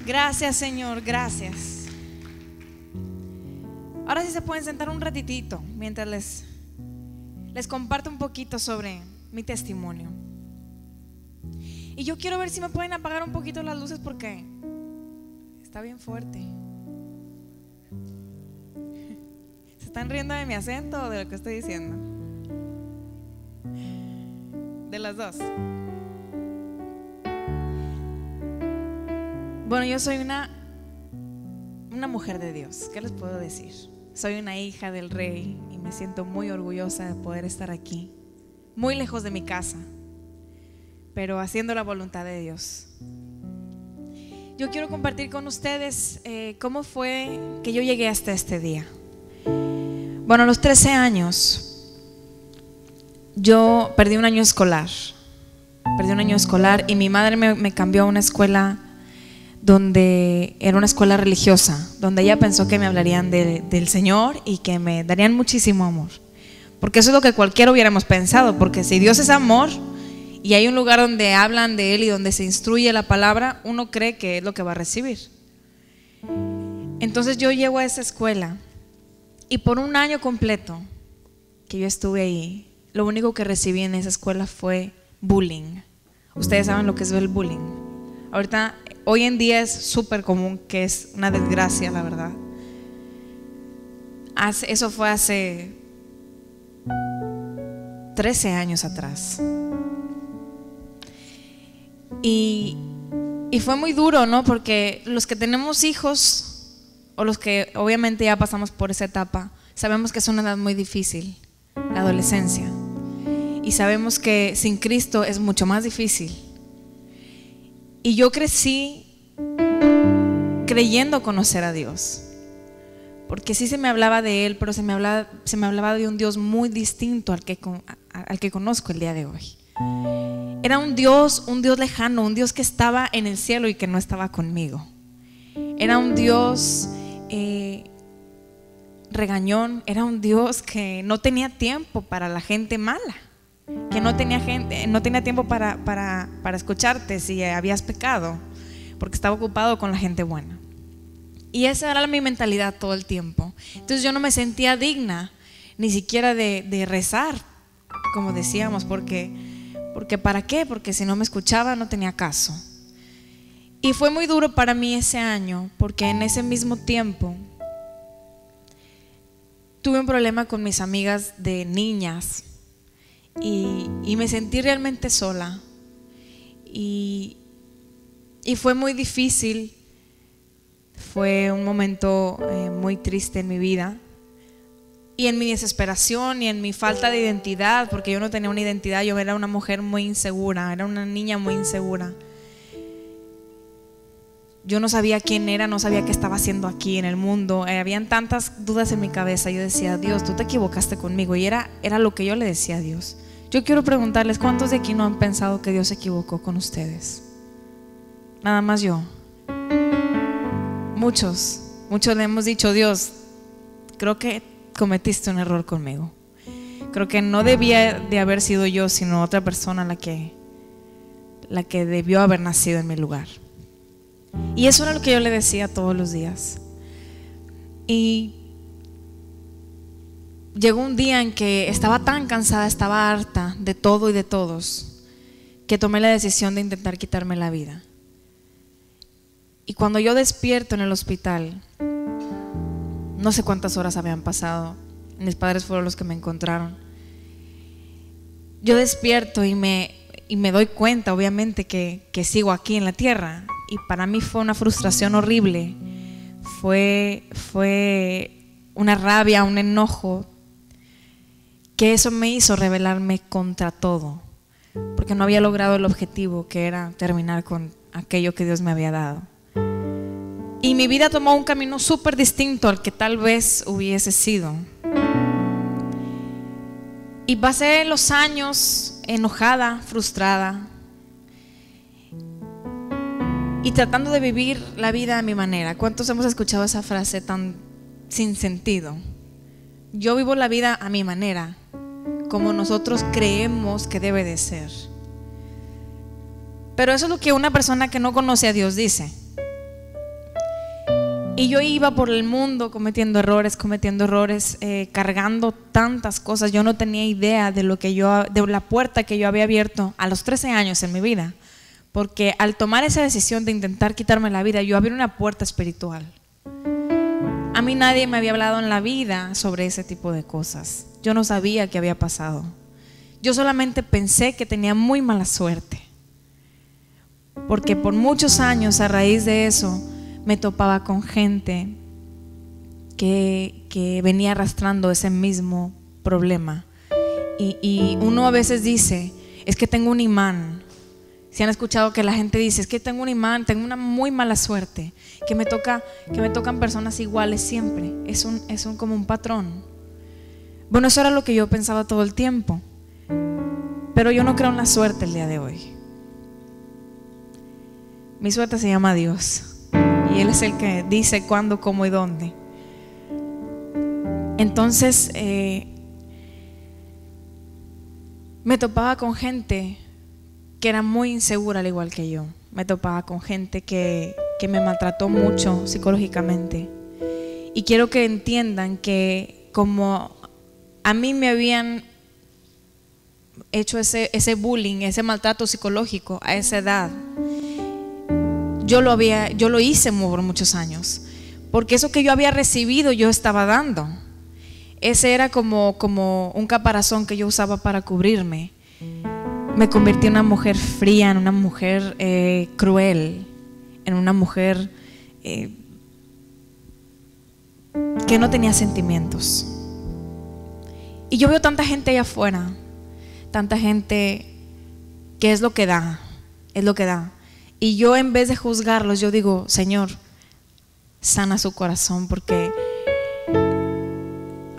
Gracias, Señor, gracias. Ahora sí se pueden sentar un ratitito mientras les comparto un poquito sobre mi testimonio. Y yo quiero ver si me pueden apagar un poquito las luces porque está bien fuerte. ¿Se están riendo de mi acento o de lo que estoy diciendo? De las dos. Bueno, yo soy una mujer de Dios. ¿Qué les puedo decir? Soy una hija del Rey y me siento muy orgullosa de poder estar aquí, muy lejos de mi casa, pero haciendo la voluntad de Dios. Yo quiero compartir con ustedes cómo fue que yo llegué hasta este día. Bueno, a los 13 años yo perdí un año escolar. Y mi madre me cambió a una escuela donde era una escuela religiosa, donde ella pensó que me hablarían del Señor y que me darían muchísimo amor, porque eso es lo que cualquiera hubiéramos pensado, porque si Dios es amor y hay un lugar donde hablan de Él y donde se instruye la palabra, uno cree que es lo que va a recibir. Entonces yo llego a esa escuela y por un año completo que yo estuve ahí, lo único que recibí en esa escuela fue bullying. Ustedes saben lo que es el bullying. Hoy en día es súper común, que es una desgracia, la verdad. Eso fue hace 13 años atrás. Y fue muy duro, ¿no? Porque los que tenemos hijos, o los que obviamente ya pasamos por esa etapa, sabemos que es una edad muy difícil, la adolescencia. Y sabemos que sin Cristo es mucho más difícil. Y yo crecí creyendo conocer a Dios, porque sí se me hablaba de Él, pero se me hablaba de un Dios muy distinto al que conozco el día de hoy. Era un Dios lejano, un Dios que estaba en el cielo y que no estaba conmigo. Era un Dios regañón, era un Dios que no tenía tiempo para la gente mala, que no tenía tiempo para escucharte si habías pecado, porque estaba ocupado con la gente buena. Y esa era mi mentalidad todo el tiempo. Entonces yo no me sentía digna ni siquiera de rezar, como decíamos, porque ¿para qué? Porque si no me escuchaba no tenía caso. Y fue muy duro para mí ese año, porque en ese mismo tiempo tuve un problema con mis amigas de niñas. Y me sentí realmente sola y fue muy difícil. Fue un momento muy triste en mi vida y en mi desesperación y en mi falta de identidad, porque yo no tenía una identidad. Yo era una mujer muy insegura, era una niña muy insegura. Yo no sabía quién era, no sabía qué estaba haciendo aquí en el mundo. Habían tantas dudas en mi cabeza. Yo decía: Dios, tú te equivocaste conmigo. Y era lo que yo le decía a Dios. Yo quiero preguntarles, ¿cuántos de aquí no han pensado que Dios se equivocó con ustedes? Nada más yo. Muchos le hemos dicho: Dios, creo que cometiste un error conmigo. Creo que no debía de haber sido yo, sino otra persona la que debió haber nacido en mi lugar. Y eso era lo que yo le decía todos los días. Y llegó un día en que estaba tan cansada, estaba harta de todo y de todos, que tomé la decisión de intentar quitarme la vida. Y cuando yo despierto en el hospital, no sé cuántas horas habían pasado, mis padres fueron los que me encontraron. Yo despierto y me doy cuenta, obviamente, que sigo aquí en la tierra. Y para mí fue una frustración horrible, fue una rabia, un enojo, que eso me hizo rebelarme contra todo, porque no había logrado el objetivo, que era terminar con aquello que Dios me había dado. Y mi vida tomó un camino súper distinto al que tal vez hubiese sido. Y pasé los años enojada, frustrada, y tratando de vivir la vida a mi manera. ¿Cuántos hemos escuchado esa frase tan sin sentido? Yo vivo la vida a mi manera, como nosotros creemos que debe de ser. Pero eso es lo que una persona que no conoce a Dios dice. Y yo iba por el mundo cometiendo errores, cargando tantas cosas. Yo no tenía idea de la puerta que yo había abierto a los 13 años en mi vida. Porque al tomar esa decisión de intentar quitarme la vida, yo abrí una puerta espiritual. A mí nadie me había hablado en la vida sobre ese tipo de cosas. Yo no sabía qué había pasado. Yo solamente pensé que tenía muy mala suerte. Porque por muchos años, a raíz de eso, me topaba con gente que venía arrastrando ese mismo problema. Y uno a veces dice, es que tengo un imán. Si han escuchado que la gente dice, es que tengo un imán, tengo una muy mala suerte, que me tocan personas iguales siempre. Es como un patrón. Bueno, eso era lo que yo pensaba todo el tiempo. Pero yo no creo en la suerte el día de hoy. Mi suerte se llama Dios. Y Él es el que dice cuándo, cómo y dónde. Entonces me topaba con gente que era muy insegura al igual que yo. Me topaba con gente que me maltrató mucho psicológicamente. Y quiero que entiendan que como a mí me habían hecho ese bullying, ese maltrato psicológico a esa edad, yo lo hice por muchos años, porque eso que yo había recibido yo estaba dando. Ese era como un caparazón que yo usaba para cubrirme. Me convertí en una mujer fría, en una mujer cruel, en una mujer que no tenía sentimientos. Y yo veo tanta gente allá afuera, tanta gente que es lo que da. Y yo, en vez de juzgarlos, yo digo, Señor, sana su corazón, porque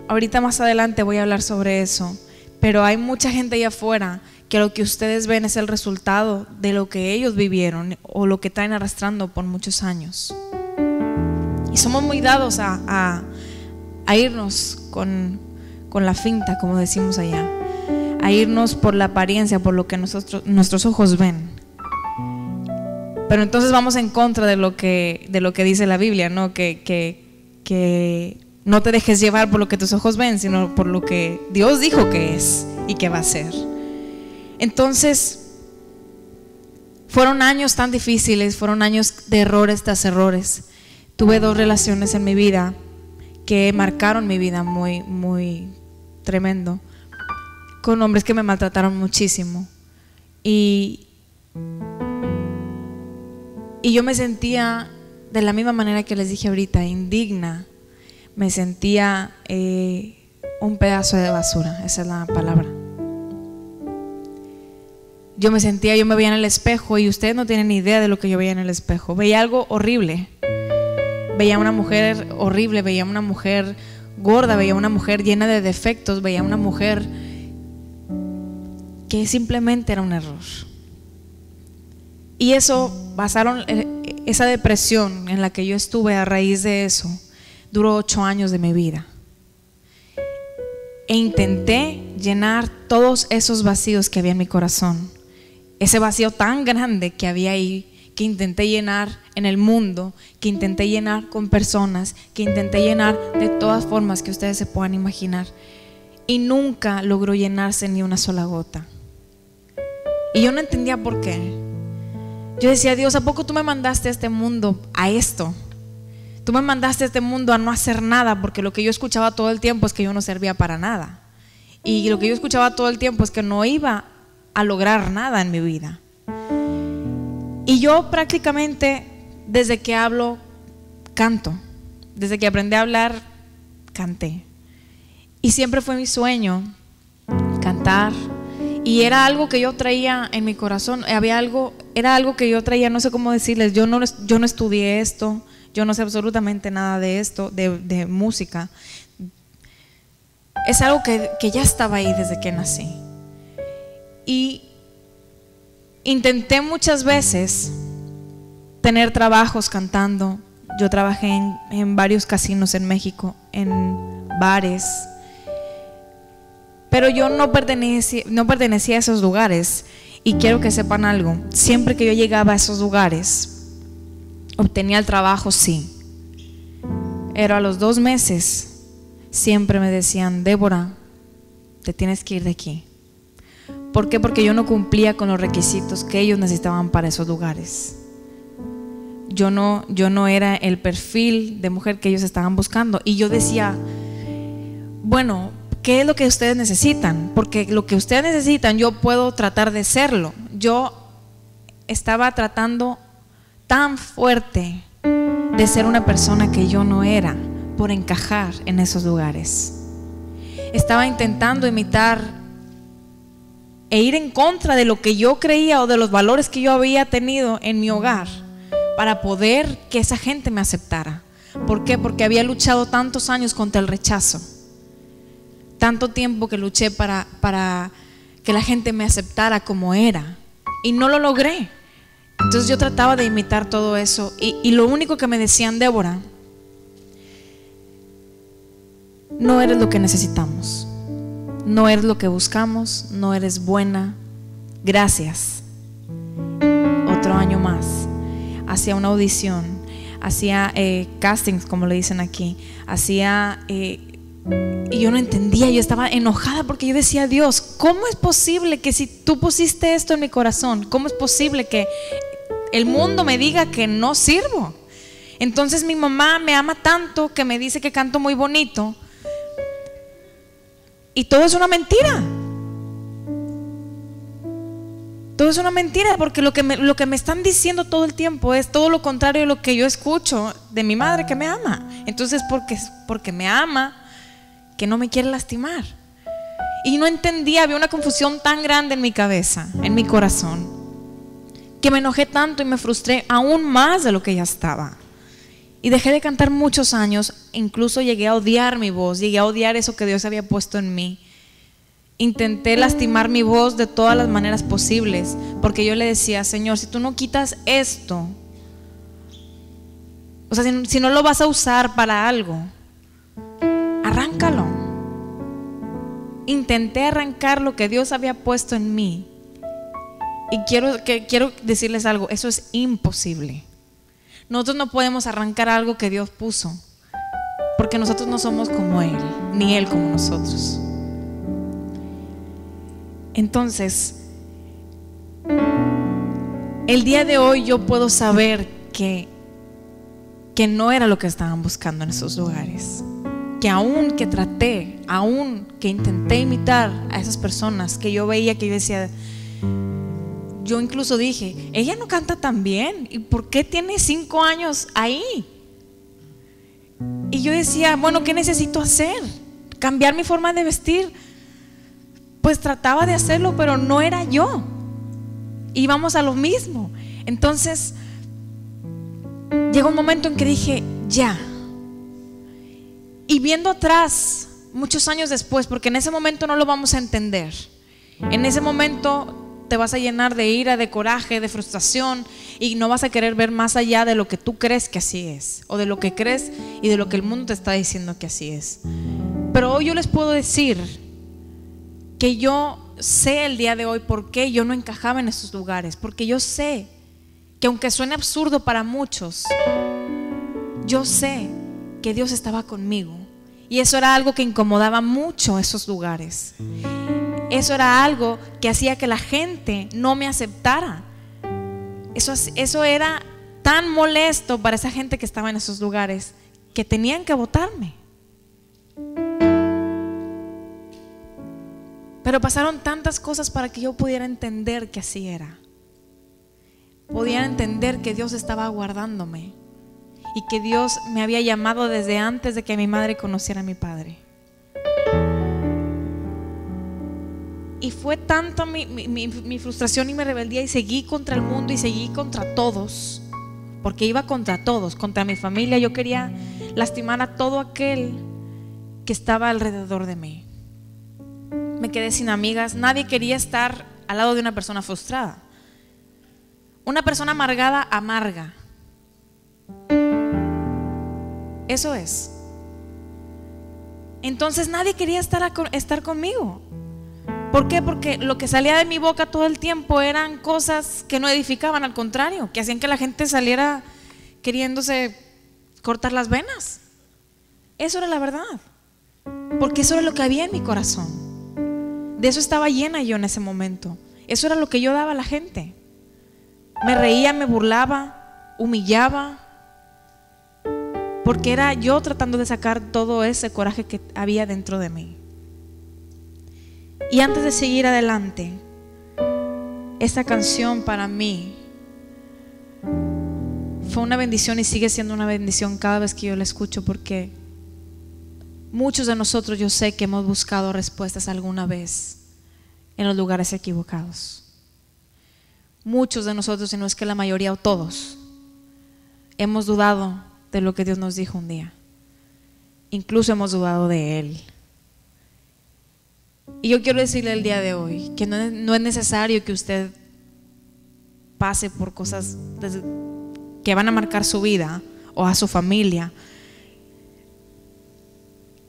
ahorita más adelante voy a hablar sobre eso. Pero hay mucha gente allá afuera que lo que ustedes ven es el resultado de lo que ellos vivieron o lo que traen arrastrando por muchos años. Y somos muy dados a irnos con la finta, como decimos allá, a irnos por la apariencia, por lo que nuestros ojos ven. Pero entonces vamos en contra de lo que dice la Biblia, ¿no? Que no te dejes llevar por lo que tus ojos ven, sino por lo que Dios dijo que es y que va a ser. Entonces, fueron años tan difíciles, fueron años de errores tras errores. Tuve 2 relaciones en mi vida que marcaron mi vida muy, muy tremendo, con hombres que me maltrataron muchísimo. Y yo me sentía de la misma manera que les dije ahorita, indigna. Me sentía un pedazo de basura, esa es la palabra. Yo me veía en el espejo, y ustedes no tienen ni idea de lo que yo veía en el espejo. Veía algo horrible. Veía una mujer horrible, veía una mujer gorda, veía una mujer llena de defectos, veía una mujer que simplemente era un error. Y esa depresión en la que yo estuve a raíz de eso, duró 8 años de mi vida. E intenté llenar todos esos vacíos que había en mi corazón. Ese vacío tan grande que había ahí, que intenté llenar en el mundo, que intenté llenar con personas, que intenté llenar de todas formas que ustedes se puedan imaginar. Y nunca logró llenarse ni una sola gota. Y yo no entendía por qué. Yo decía, Dios, ¿a poco tú me mandaste a este mundo a esto? Tú me mandaste a este mundo a no hacer nada, porque lo que yo escuchaba todo el tiempo es que yo no servía para nada. Y lo que yo escuchaba todo el tiempo es que no iba a lograr nada en mi vida. Y yo prácticamente, desde que hablo, canto. Desde que aprendí a hablar, canté. Y siempre fue mi sueño cantar. Y era algo que yo traía en mi corazón. Era algo que yo traía, no sé cómo decirles. Yo no estudié esto. Yo no sé absolutamente nada de esto, de música. Es algo que ya estaba ahí desde que nací. Y intenté muchas veces tener trabajos cantando. Yo trabajé en varios casinos en México, en bares. Pero yo no pertenecía a esos lugares. Y quiero que sepan algo. Siempre que yo llegaba a esos lugares, obtenía el trabajo, sí, Pero a los 2 meses siempre me decían: Débora, te tienes que ir de aquí. ¿Por qué? Porque yo no cumplía con los requisitos que ellos necesitaban para esos lugares. Yo no era el perfil de mujer que ellos estaban buscando. Y yo decía: bueno, ¿qué es lo que ustedes necesitan? Porque lo que ustedes necesitan yo puedo tratar de serlo. Yo estaba tratando tan fuerte de ser una persona que yo no era, por encajar en esos lugares. Estaba intentando imitar e ir en contra de lo que yo creía o de los valores que yo había tenido en mi hogar, para poder que esa gente me aceptara. ¿Por qué? Porque había luchado tantos años contra el rechazo, tanto tiempo que luché para que la gente me aceptara como era, y no lo logré. Entonces yo trataba de imitar todo eso, y lo único que me decían: Débora, no eres lo que necesitamos, no eres lo que buscamos, no eres buena, gracias. Otro año más. Hacía una audición, hacía castings, como le dicen aquí, y yo no entendía. Yo estaba enojada porque yo decía: Dios, ¿cómo es posible que si tú pusiste esto en mi corazón, cómo es posible que el mundo me diga que no sirvo? Entonces mi mamá me ama tanto que me dice que canto muy bonito, y todo es una mentira. Todo es una mentira, porque lo que me están diciendo todo el tiempo es todo lo contrario de lo que yo escucho de mi madre, que me ama. Entonces, porque me ama, que no me quiere lastimar. Y no entendía, había una confusión tan grande en mi cabeza, en mi corazón, que me enojé tanto y me frustré aún más de lo que ya estaba. Y dejé de cantar muchos años. Incluso llegué a odiar mi voz, llegué a odiar eso que Dios había puesto en mí. Intenté lastimar mi voz de todas las maneras posibles, porque yo le decía: Señor, si tú no quitas esto, o sea, si no lo vas a usar para algo, arráncalo. Intenté arrancar lo que Dios había puesto en mí, y quiero decirles algo: eso es imposible. Nosotros no podemos arrancar algo que Dios puso, porque nosotros no somos como Él, ni Él como nosotros. Entonces, el día de hoy yo puedo saber que no era lo que estaban buscando en esos lugares. Que aún que traté, aún que intenté imitar a esas personas que yo veía, que yo decía, yo incluso dije: ella no canta tan bien, ¿y por qué tiene 5 años ahí? Y yo decía: bueno, ¿qué necesito hacer? ¿Cambiar mi forma de vestir? Pues trataba de hacerlo, pero no era yo. Íbamos a lo mismo. Entonces llegó un momento en que dije: ya. Y viendo atrás, muchos años después, porque en ese momento no lo vamos a entender, en ese momento te vas a llenar de ira, de coraje, de frustración, y no vas a querer ver más allá de lo que tú crees que así es, o de lo que crees y de lo que el mundo te está diciendo que así es. Pero hoy yo les puedo decir que yo sé el día de hoy por qué yo no encajaba en esos lugares, porque yo sé que, aunque suene absurdo para muchos, yo sé que Dios estaba conmigo, y eso era algo que incomodaba mucho esos lugares. Eso era algo que hacía que la gente no me aceptara. Eso era tan molesto para esa gente que estaba en esos lugares, que tenían que votarme. Pero pasaron tantas cosas para que yo pudiera entender que así era. Podía entender que Dios estaba guardándome, y que Dios me había llamado desde antes de que mi madre conociera a mi padre. Y fue tanta mi frustración y mi rebeldía, y seguí contra el mundo y seguí contra todos, porque iba contra todos, contra mi familia. Yo quería lastimar a todo aquel que estaba alrededor de mí. Me quedé sin amigas. Nadie quería estar al lado de una persona frustrada. Una persona amargada amarga. Eso es. Entonces nadie quería estar conmigo. ¿Por qué? Porque lo que salía de mi boca todo el tiempo eran cosas que no edificaban, al contrario, que hacían que la gente saliera queriéndose cortar las venas. Eso era la verdad, porque eso era lo que había en mi corazón. De eso estaba llena yo en ese momento. Eso era lo que yo daba a la gente. Me reía, me burlaba, humillaba, porque era yo tratando de sacar todo ese coraje que había dentro de mí. Y antes de seguir adelante, esta canción para mí fue una bendición y sigue siendo una bendición cada vez que yo la escucho, porque muchos de nosotros, yo sé que hemos buscado respuestas alguna vez en los lugares equivocados. Muchos de nosotros, si no es que la mayoría o todos, hemos dudado de lo que Dios nos dijo un día. Incluso hemos dudado de Él. Y yo quiero decirle el día de hoy que no es necesario que usted pase por cosas que van a marcar su vida o a su familia,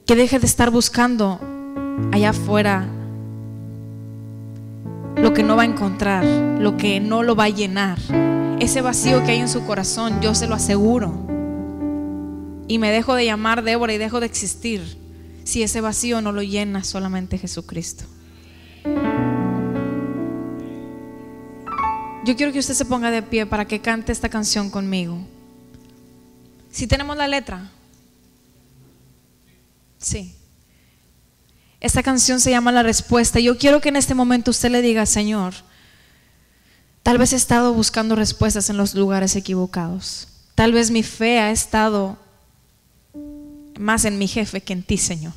que deje de estar buscando allá afuera lo que no va a encontrar, lo que no lo va a llenar. Ese vacío que hay en su corazón, yo se lo aseguro, y me dejo de llamar Débora y dejo de existir si ese vacío no lo llena solamente Jesucristo. Yo quiero que usted se ponga de pie para que cante esta canción conmigo. ¿Sí tenemos la letra? Sí. Esta canción se llama La Respuesta. Yo quiero que en este momento usted le diga: Señor, tal vez he estado buscando respuestas en los lugares equivocados. Tal vez mi fe ha estado más en mi jefe que en ti, Señor.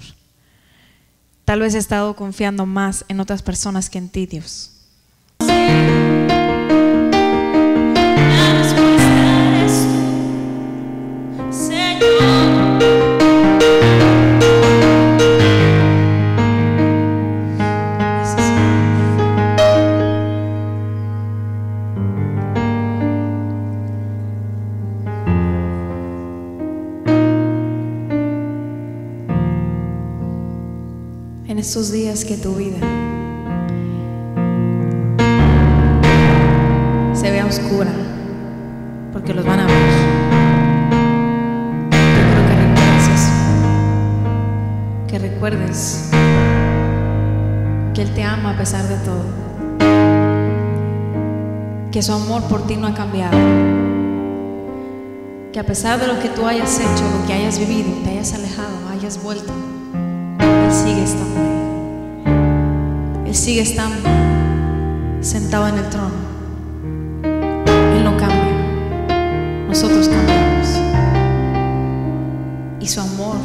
Tal vez he estado confiando más en otras personas que en ti, Dios. En estos días que tu vida se vea oscura, porque los van a ver, yo quiero que recuerdes eso, que recuerdes que Él te ama a pesar de todo, que su amor por ti no ha cambiado, que a pesar de lo que tú hayas hecho, lo que hayas vivido, te hayas alejado, hayas vuelto, Él sigue estando ahí. Él sigue estando sentado en el trono. Él no cambia. Nosotros cambiamos. Y su amor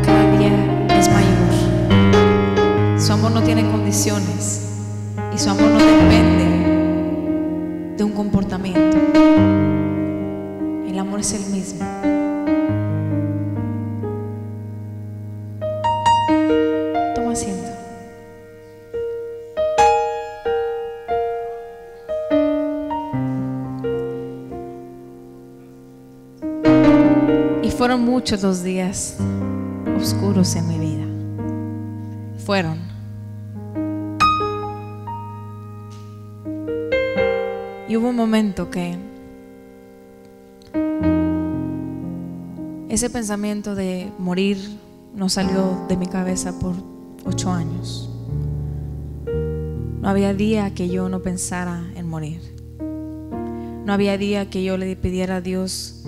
cada día es mayor. Su amor no tiene condiciones. Y su amor no depende de un comportamiento. El amor es el mismo. Toma asiento. Y fueron muchos los días oscuros en mi vida. Fueron. Y hubo un momento que ese pensamiento de morir no salió de mi cabeza por 8 años. No había día que yo no pensara en morir. No había día que yo le pidiera a Dios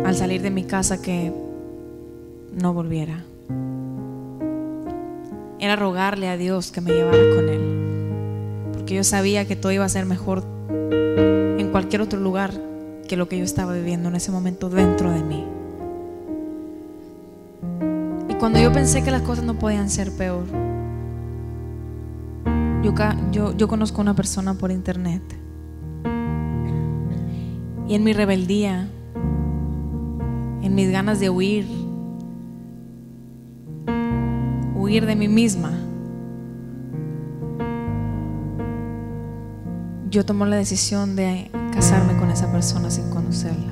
al salir de mi casa que no volviera. Era rogarle a Dios que me llevara con Él, porque yo sabía que todo iba a ser mejor en cualquier otro lugar que lo que yo estaba viviendo en ese momento dentro de mí. Y cuando yo pensé que las cosas no podían ser peor, yo conozco a una persona por internet, y en mi rebeldía, en mis ganas de huir de mí misma, yo tomé la decisión de casarme con esa persona sin conocerla.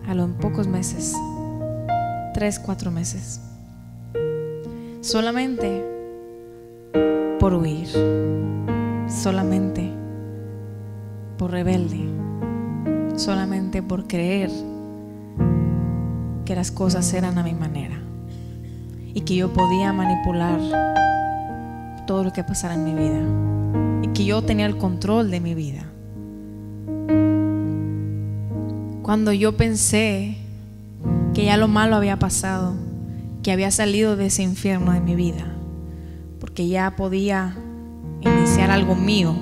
A los pocos meses, 3, 4 meses, solamente por huir, solamente por rebelde, solamente por creer que las cosas eran a mi manera y que yo podía manipular todo lo que pasara en mi vida y que yo tenía el control de mi vida. Cuando yo pensé que ya lo malo había pasado, que había salido de ese infierno de mi vida, porque ya podía iniciar algo mío,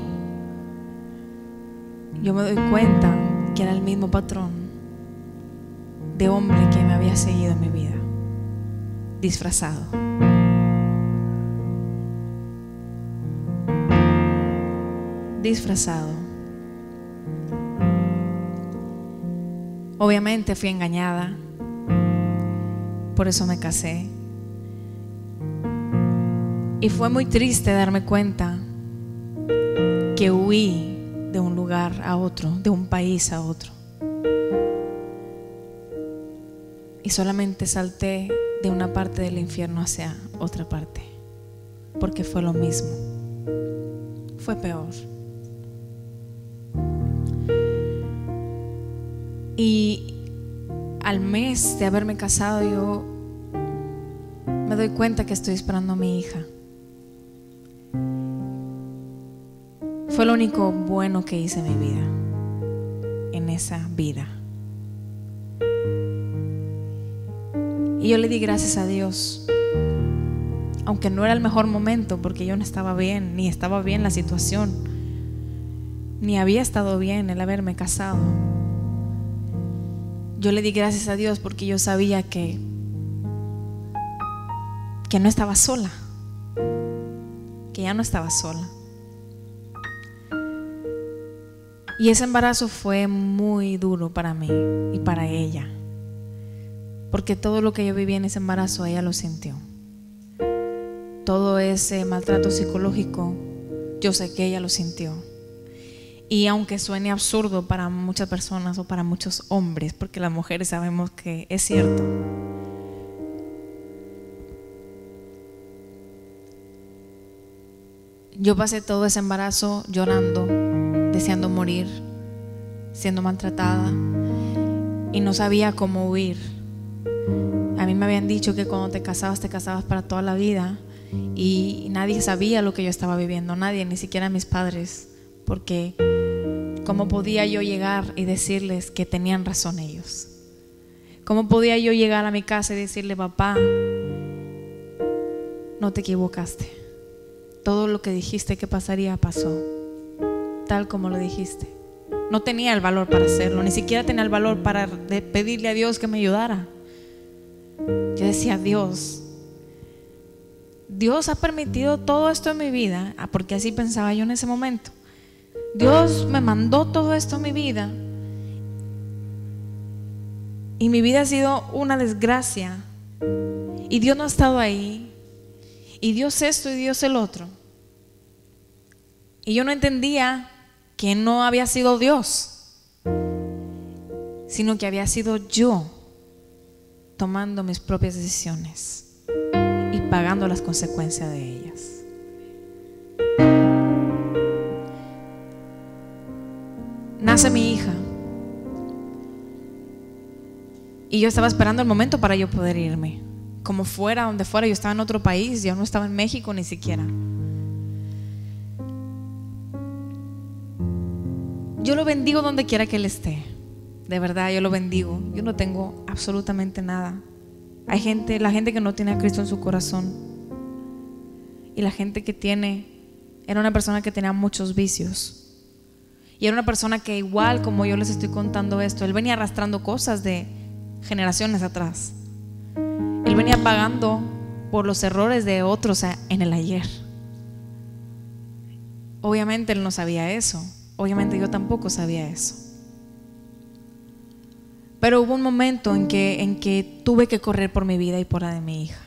yo me doy cuenta que era el mismo patrón de hombre que me había seguido en mi vida, disfrazado. Disfrazado. Obviamente fui engañada, por eso me casé. Y fue muy triste darme cuenta que huí de un lugar a otro, de un país a otro. Y solamente salté de una parte del infierno hacia otra parte, porque fue lo mismo. Fue peor. Y al mes de haberme casado, yo me doy cuenta que estoy esperando a mi hija. Fue lo único bueno que hice en mi vida, en esa vida. Y yo le di gracias a Dios, aunque no era el mejor momento, porque yo no estaba bien, ni estaba bien la situación, ni había estado bien el haberme casado. Yo le di gracias a Dios porque yo sabía que no estaba sola, que ya no estaba sola. Y ese embarazo fue muy duro para mí y para ella, porque todo lo que yo viví en ese embarazo ella lo sintió. Todo ese maltrato psicológico, yo sé que ella lo sintió. Y aunque suene absurdo para muchas personas o para muchos hombres, porque las mujeres sabemos que es cierto, yo pasé todo ese embarazo llorando, deseando morir, siendo maltratada, y no sabía cómo huir. A mí me habían dicho que cuando te casabas para toda la vida, y nadie sabía lo que yo estaba viviendo, nadie, ni siquiera mis padres, porque ¿cómo podía yo llegar y decirles que tenían razón ellos? ¿Cómo podía yo llegar a mi casa y decirle: papá, no te equivocaste, todo lo que dijiste que pasaría pasó, tal como lo dijiste? No tenía el valor para hacerlo, ni siquiera tenía el valor para pedirle a Dios que me ayudara. Yo decía: Dios ha permitido todo esto en mi vida, porque así pensaba yo en ese momento. Dios me mandó todo esto en mi vida, y mi vida ha sido una desgracia, y Dios no ha estado ahí, y Dios esto y Dios el otro. Y yo no entendía que no había sido Dios, sino que había sido yo tomando mis propias decisiones y pagando las consecuencias de ellas. Nace mi hija y yo estaba esperando el momento para yo poder irme, como fuera, donde fuera. Yo estaba en otro país, yo no estaba en México ni siquiera. Yo lo bendigo donde quiera que Él esté. De verdad, yo lo bendigo. Yo no tengo absolutamente nada. Hay gente, la gente que no tiene a Cristo en su corazón, y la gente que tiene, era una persona que tenía muchos vicios. Y era una persona que, igual como yo les estoy contando esto, él venía arrastrando cosas de generaciones atrás. Él venía pagando por los errores de otros en el ayer. Obviamente él no sabía eso. Obviamente yo tampoco sabía eso. Pero hubo un momento en que tuve que correr por mi vida y por la de mi hija.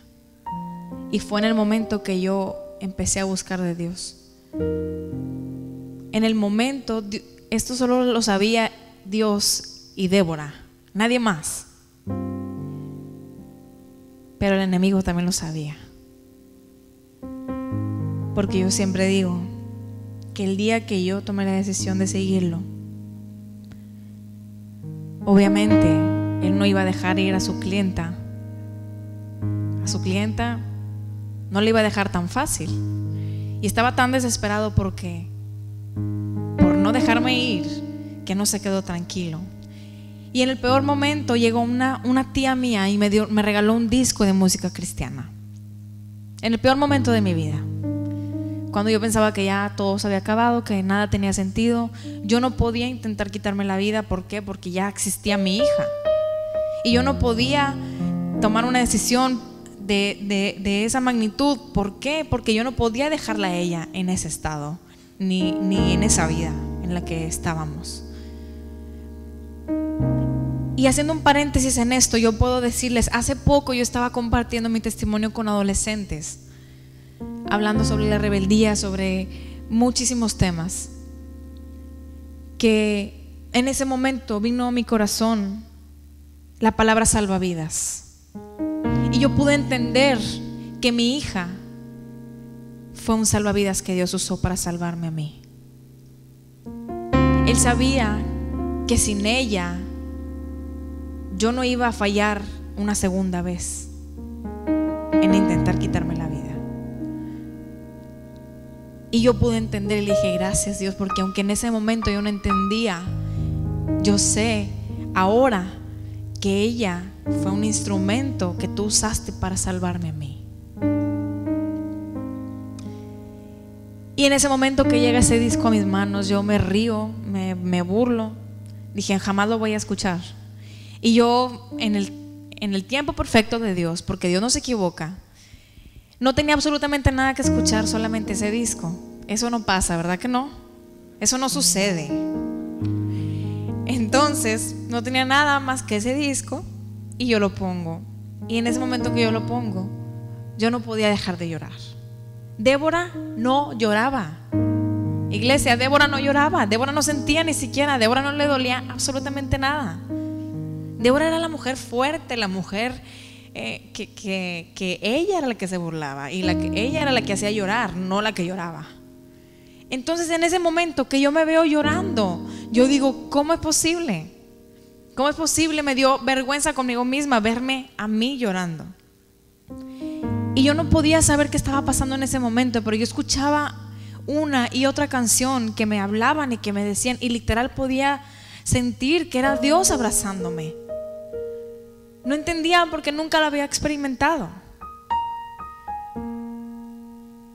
Y fue en el momento que yo empecé a buscar de Dios. En el momento, esto solo lo sabía Dios y Débora, nadie más. Pero el enemigo también lo sabía. Porque yo siempre digo que el día que yo tomé la decisión de seguirlo, obviamente él no iba a dejar ir a su clienta. A su clienta no le iba a dejar tan fácil. Y estaba tan desesperado por no dejarme ir, que no se quedó tranquilo. Y en el peor momento llegó una tía mía y me regaló un disco de música cristiana. En el peor momento de mi vida, cuando yo pensaba que ya todo se había acabado, que nada tenía sentido, yo no podía intentar quitarme la vida. ¿Por qué? Porque ya existía mi hija. Y yo no podía tomar una decisión de esa magnitud. ¿Por qué? Porque yo no podía dejarla a ella en ese estado, ni en esa vida en la que estábamos. Y haciendo un paréntesis en esto, yo puedo decirles, hace poco yo estaba compartiendo mi testimonio con adolescentes, hablando sobre la rebeldía, sobre muchísimos temas, que en ese momento vino a mi corazón la palabra salvavidas. Y yo pude entender que mi hija fue un salvavidas que Dios usó para salvarme a mí. Él sabía que sin ella yo no iba a fallar una segunda vez en intentar quitarme la vida. Y yo pude entender y le dije, gracias Dios, porque aunque en ese momento yo no entendía, yo sé ahora que ella fue un instrumento que tú usaste para salvarme a mí. Y en ese momento que llega ese disco a mis manos, yo me río, me burlo. Dije, jamás lo voy a escuchar. Y yo en el tiempo perfecto de Dios, porque Dios no se equivoca, no tenía absolutamente nada que escuchar, solamente ese disco. Eso no pasa, ¿verdad que no? Eso no sucede. Entonces no tenía nada más que ese disco y yo lo pongo. Y en ese momento que yo lo pongo, yo no podía dejar de llorar. Débora no lloraba. Iglesia, Débora no lloraba. Débora no sentía ni siquiera. Débora no le dolía absolutamente nada. Débora era la mujer fuerte, la mujer que ella era la que se burlaba y ella era la que hacía llorar, no la que lloraba. Entonces en ese momento que yo me veo llorando, yo digo, ¿cómo es posible? ¿Cómo es posible? Me dio vergüenza conmigo misma verme a mí llorando. Y yo no podía saber qué estaba pasando en ese momento, pero yo escuchaba una y otra canción que me hablaban y que me decían, y literal podía sentir que era Dios abrazándome. No entendía porque nunca lo había experimentado.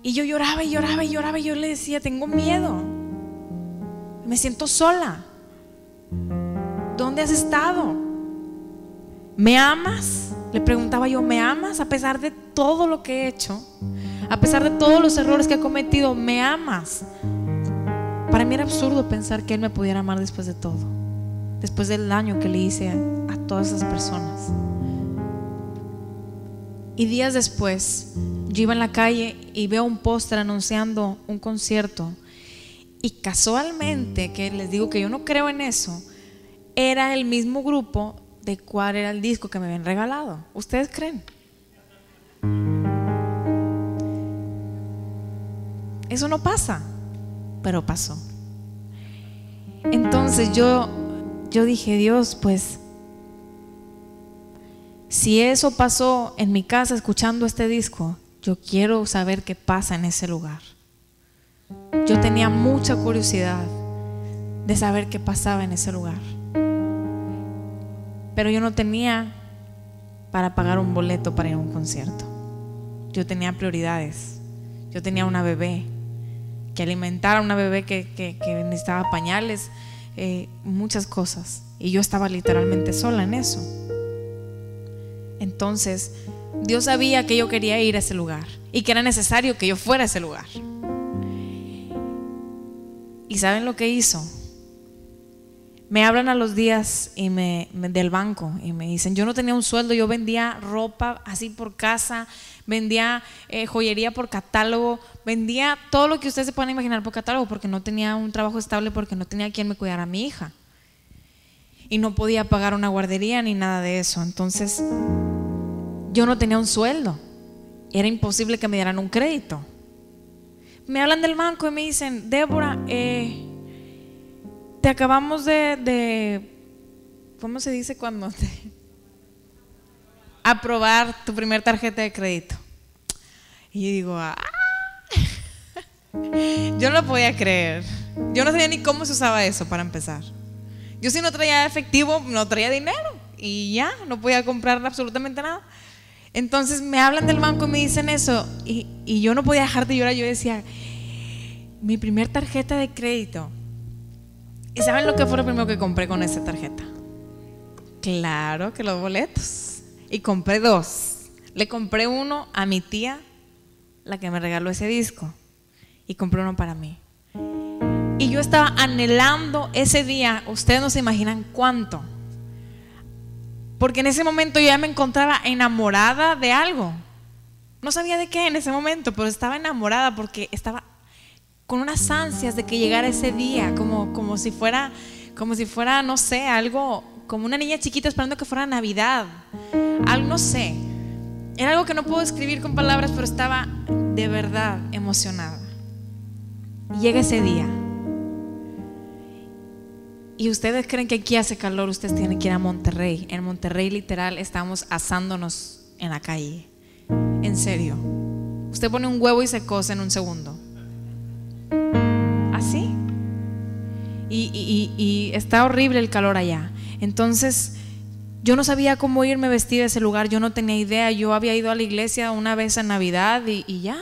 Y yo lloraba y lloraba y lloraba y yo le decía, tengo miedo, me siento sola. ¿Dónde has estado? ¿Me amas? Le preguntaba yo, ¿me amas a pesar de todo lo que he hecho? A pesar de todos los errores que he cometido, ¿me amas? Para mí era absurdo pensar que Él me pudiera amar después de todo, después del daño que le hice a todas esas personas. Y días después yo iba en la calle y veo un póster anunciando un concierto, y casualmente, que les digo que yo no creo en eso, era el mismo grupo de cuál era el disco que me habían regalado. ¿Ustedes creen? Eso no pasa, pero pasó. Entonces yo dije, Dios, pues si eso pasó en mi casa escuchando este disco, yo quiero saber qué pasa en ese lugar. Yo tenía mucha curiosidad de saber qué pasaba en ese lugar, pero yo no tenía para pagar un boleto para ir a un concierto. Yo tenía prioridades. Yo tenía una bebé, que alimentar a una bebé que necesitaba pañales, muchas cosas, y yo estaba literalmente sola en eso. Entonces Dios sabía que yo quería ir a ese lugar y que era necesario que yo fuera a ese lugar. ¿Y saben lo que hizo? Me hablan a los días y del banco y me dicen, yo no tenía un sueldo, yo vendía ropa así por casa, vendía joyería por catálogo, vendía todo lo que ustedes se puedan imaginar por catálogo, porque no tenía un trabajo estable, porque no tenía quien me cuidara a mi hija y no podía pagar una guardería ni nada de eso. Entonces yo no tenía un sueldo, era imposible que me dieran un crédito. Me hablan del banco y me dicen, Débora, te acabamos de ¿cómo se dice cuando aprobar tu primer tarjeta de crédito. Y yo digo, yo no lo podía creer. Yo no sabía ni cómo se usaba eso para empezar. Yo si no traía efectivo, no traía dinero y ya, no podía comprar absolutamente nada. Entonces me hablan del banco y me dicen eso y yo no podía dejar de llorar. Yo decía, mi primer tarjeta de crédito. ¿Y saben lo que fue lo primero que compré con esa tarjeta? Claro que los boletos. Y compré 2. Le compré uno a mi tía, la que me regaló ese disco, y compré uno para mí. Y yo estaba anhelando ese día, ustedes no se imaginan cuánto, porque en ese momento yo ya me encontraba enamorada de algo. No sabía de qué en ese momento, pero estaba enamorada porque estaba con unas ansias de que llegara ese día, como si fuera, no sé, algo, como una niña chiquita esperando que fuera Navidad. Algo, no sé, era algo que no puedo describir con palabras, pero estaba de verdad emocionada. Y llega ese día. Y ustedes creen que aquí hace calor, ustedes tienen que ir a Monterrey. En Monterrey literal estamos asándonos en la calle. En serio. Usted pone un huevo y se cose en un segundo. Así. Y está horrible el calor allá. Entonces yo no sabía cómo irme vestida a ese lugar. Yo no tenía idea. Yo había ido a la iglesia una vez en Navidad y ya.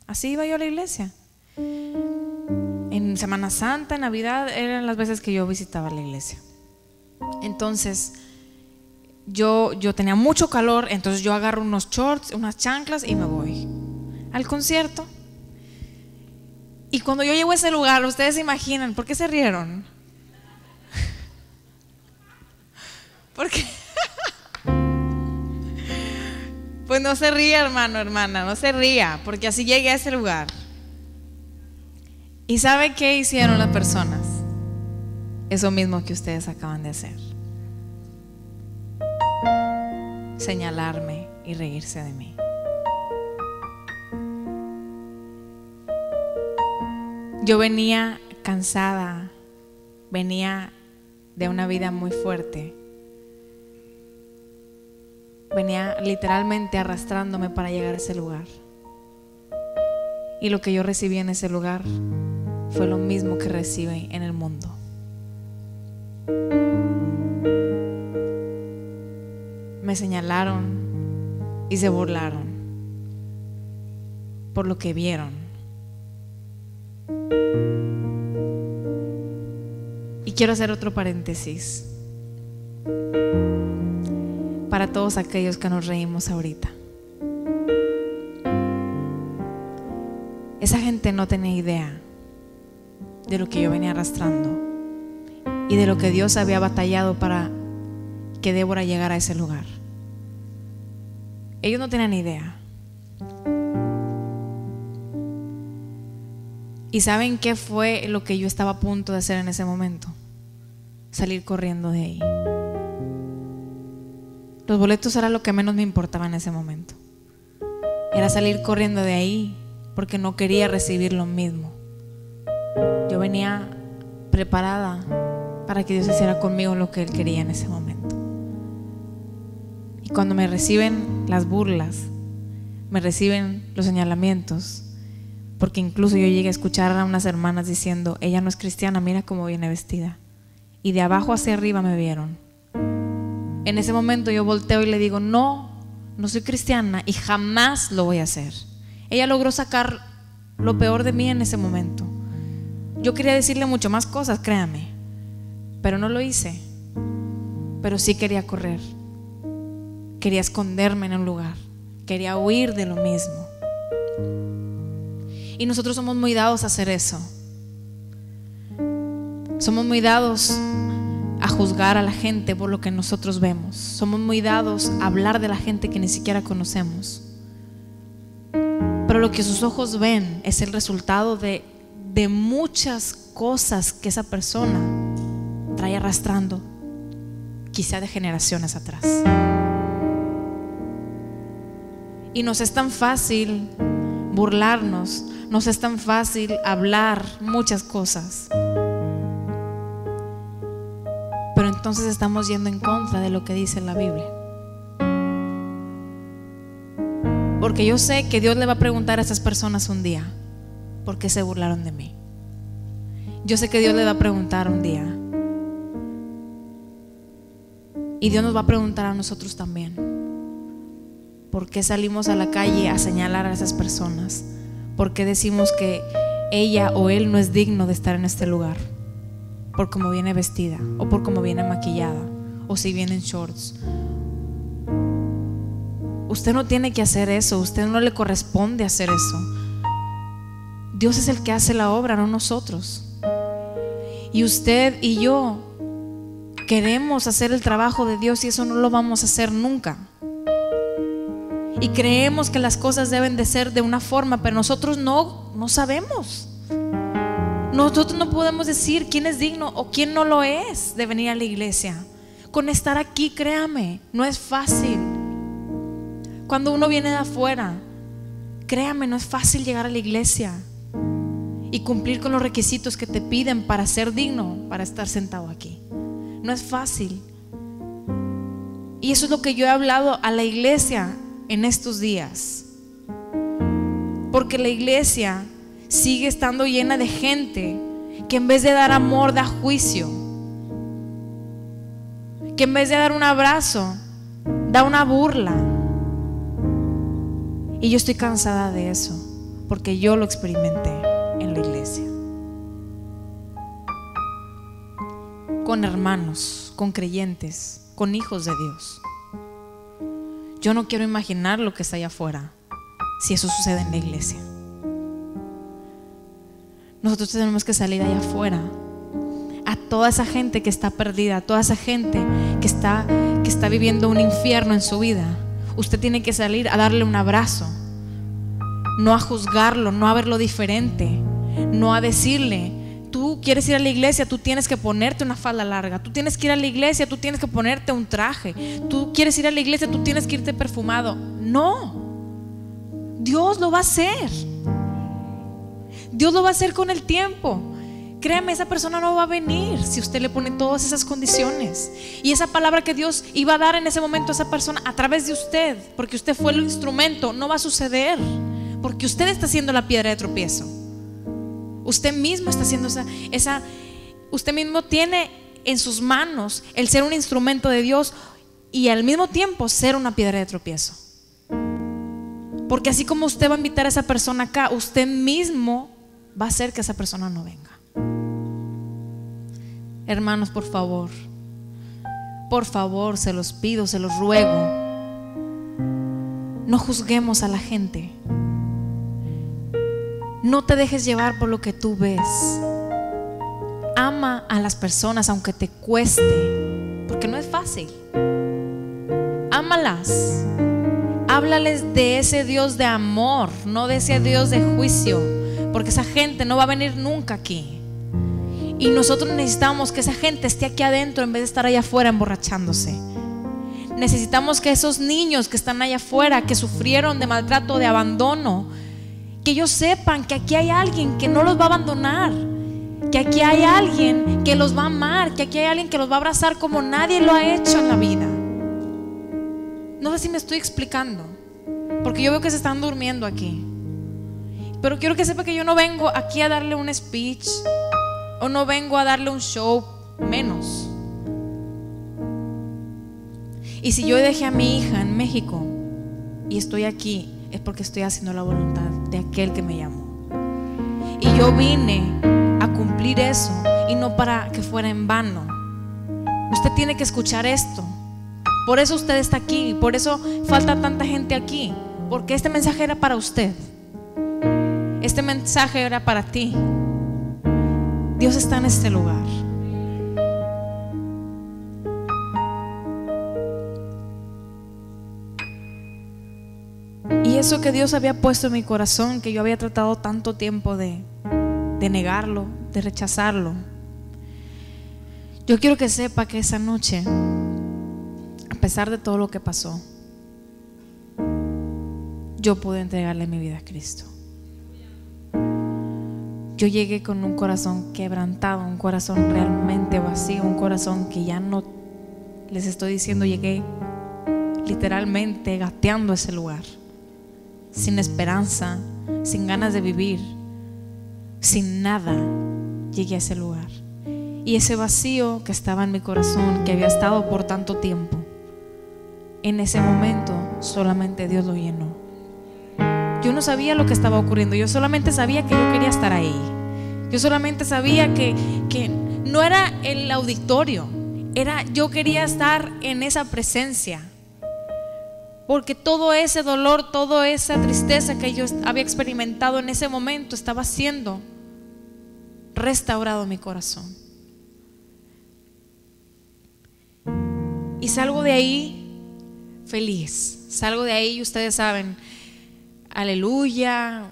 Así iba yo a la iglesia. En Semana Santa, en Navidad, eran las veces que yo visitaba la iglesia. Entonces yo tenía mucho calor. Entonces yo agarro unos shorts, unas chanclas y me voy al concierto. Y cuando yo llego a ese lugar, ustedes se imaginan, ¿por qué se rieron? Porque pues no se ría, hermano, hermana, no se ría, porque así llegué a ese lugar. ¿Y sabe qué hicieron las personas? Eso mismo que ustedes acaban de hacer: señalarme y reírse de mí. Yo venía cansada, venía de una vida muy fuerte, venía literalmente arrastrándome para llegar a ese lugar. Y lo que yo recibí en ese lugar fue lo mismo que recibe en el mundo. Me señalaron y se burlaron por lo que vieron. Y quiero hacer otro paréntesis para todos aquellos que nos reímos ahorita. Esa gente no tenía idea de lo que yo venía arrastrando y de lo que Dios había batallado para que Débora llegara a ese lugar. Ellos no tenían idea. ¿Y saben qué fue lo que yo estaba a punto de hacer en ese momento? Salir corriendo de ahí. Los boletos era lo que menos me importaba en ese momento. Era salir corriendo de ahí porque no quería recibir lo mismo. Yo venía preparada para que Dios hiciera conmigo lo que Él quería en ese momento. Y cuando me reciben las burlas, me reciben los señalamientos, porque incluso yo llegué a escuchar a unas hermanas diciendo: ella no es cristiana, mira cómo viene vestida. Y de abajo hacia arriba me vieron. En ese momento yo volteo y le digo: no soy cristiana y jamás lo voy a hacer. Ella logró sacar lo peor de mí en ese momento. Yo quería decirle mucho más cosas, créame, pero no lo hice. Pero sí quería correr, quería esconderme en un lugar, quería huir de lo mismo. Y nosotros somos muy dados a hacer eso. Somos muy dados a juzgar a la gente por lo que nosotros vemos. Somos muy dados a hablar de la gente que ni siquiera conocemos. Pero lo que sus ojos ven es el resultado de muchas cosas que esa persona trae arrastrando, quizá de generaciones atrás. Y nos es tan fácil burlarnos, nos es tan fácil hablar muchas cosas, pero entonces estamos yendo en contra de lo que dice la Biblia. Porque yo sé que Dios le va a preguntar a esas personas un día, ¿por qué se burlaron de mí? Yo sé que Dios le va a preguntar un día, y Dios nos va a preguntar a nosotros también, ¿por qué salimos a la calle a señalar a esas personas? ¿Por qué decimos que ella o él no es digno de estar en este lugar? Por cómo viene vestida, o por cómo viene maquillada, o si viene en shorts. Usted no tiene que hacer eso, usted no le corresponde hacer eso. Dios es el que hace la obra, no nosotros. Y usted y yo queremos hacer el trabajo de Dios, y eso no lo vamos a hacer nunca. Y creemos que las cosas deben de ser de una forma, pero nosotros no sabemos. Nosotros no podemos decir quién es digno o quién no lo es de venir a la iglesia. Con estar aquí, créame, no es fácil. Cuando uno viene de afuera, créame, no es fácil llegar a la iglesia y cumplir con los requisitos que te piden para ser digno, para estar sentado aquí. No es fácil. Y eso es lo que yo he hablado a la iglesia en estos días, porque la iglesia sigue estando llena de gente que en vez de dar amor da juicio, que en vez de dar un abrazo da una burla. Y yo estoy cansada de eso, porque yo lo experimenté en la iglesia, con hermanos, con creyentes, con hijos de Dios. Yo no quiero imaginar lo que está allá afuera si eso sucede en la iglesia. Nosotros tenemos que salir allá afuera a toda esa gente que está perdida, a toda esa gente que está viviendo un infierno en su vida. Usted tiene que salir a darle un abrazo, no a juzgarlo, no a verlo diferente, no a decirle: tú quieres ir a la iglesia, tú tienes que ponerte una falda larga, tú tienes que ir a la iglesia, tú tienes que ponerte un traje, tú quieres ir a la iglesia, tú tienes que irte perfumado. No, Dios lo va a hacer. Dios lo va a hacer con el tiempo. Créame, esa persona no va a venir si usted le pone todas esas condiciones. Y esa palabra que Dios iba a dar en ese momento a esa persona a través de usted, porque usted fue el instrumento, no va a suceder, porque usted está siendo la piedra de tropiezo. Usted mismo está haciendo usted mismo tiene en sus manos el ser un instrumento de Dios y al mismo tiempo ser una piedra de tropiezo. Porque así como usted va a invitar a esa persona acá, usted mismo va a hacer que esa persona no venga. Hermanos, por favor, se los pido, se los ruego, no juzguemos a la gente. No te dejes llevar por lo que tú ves. Ama a las personas aunque te cueste, porque no es fácil. Ámalas. Háblales de ese Dios de amor, no de ese Dios de juicio, porque esa gente no va a venir nunca aquí. Y nosotros necesitamos que esa gente esté aquí adentro en vez de estar allá afuera emborrachándose. Necesitamos que esos niños que están allá afuera, que sufrieron de maltrato, de abandono, que ellos sepan que aquí hay alguien que no los va a abandonar, que aquí hay alguien que los va a amar, que aquí hay alguien que los va a abrazar como nadie lo ha hecho en la vida. No sé si me estoy explicando, porque yo veo que se están durmiendo aquí. Pero quiero que sepa que yo no vengo aquí a darle un speech, o no vengo a darle un show, menos. Y si yo dejé a mi hija en México y estoy aquí, es porque estoy haciendo la voluntad de aquel que me llamó. Y yo vine a cumplir eso, y no para que fuera en vano. Usted tiene que escuchar esto. Por eso usted está aquí, por eso falta tanta gente aquí, porque este mensaje era para usted. Este mensaje era para ti. Dios está en este lugar. Y eso que Dios había puesto en mi corazón, que yo había tratado tanto tiempo de negarlo, de rechazarlo, yo quiero que sepa que esa noche, a pesar de todo lo que pasó, yo pude entregarle mi vida a Cristo. Yo llegué con un corazón quebrantado, un corazón realmente vacío, un corazón que ya no, les estoy diciendo, llegué literalmente gateando a ese lugar. sin esperanza, sin ganas de vivir, sin nada, llegué a ese lugar. Y ese vacío que estaba en mi corazón, que había estado por tanto tiempo, en ese momento solamente Dios lo llenó. Yo no sabía lo que estaba ocurriendo, yo solamente sabía que yo quería estar ahí. Yo solamente sabía que no era el auditorio, yo quería estar en esa presencia. Porque todo ese dolor, toda esa tristeza que yo había experimentado en ese momento estaba siendo restaurado en mi corazón. Y salgo de ahí feliz, salgo de ahí, y ustedes saben, aleluya,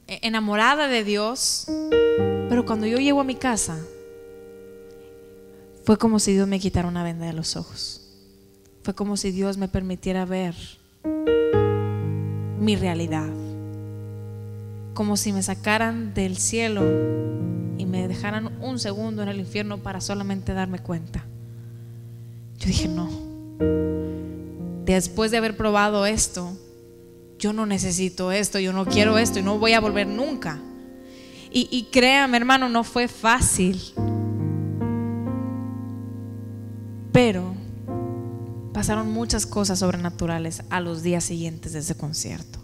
enamorada de Dios. Pero cuando yo llego a mi casa, fue como si Dios me quitara una venda de los ojos. Fue como si Dios me permitiera ver mi realidad, como si me sacaran del cielo y me dejaran un segundo en el infierno para solamente darme cuenta. Yo dije, no, después de haber probado esto, yo no necesito esto, yo no quiero esto y no voy a volver nunca. Y créame, hermano, no fue fácil, pero pasaron muchas cosas sobrenaturales a los días siguientes de ese concierto.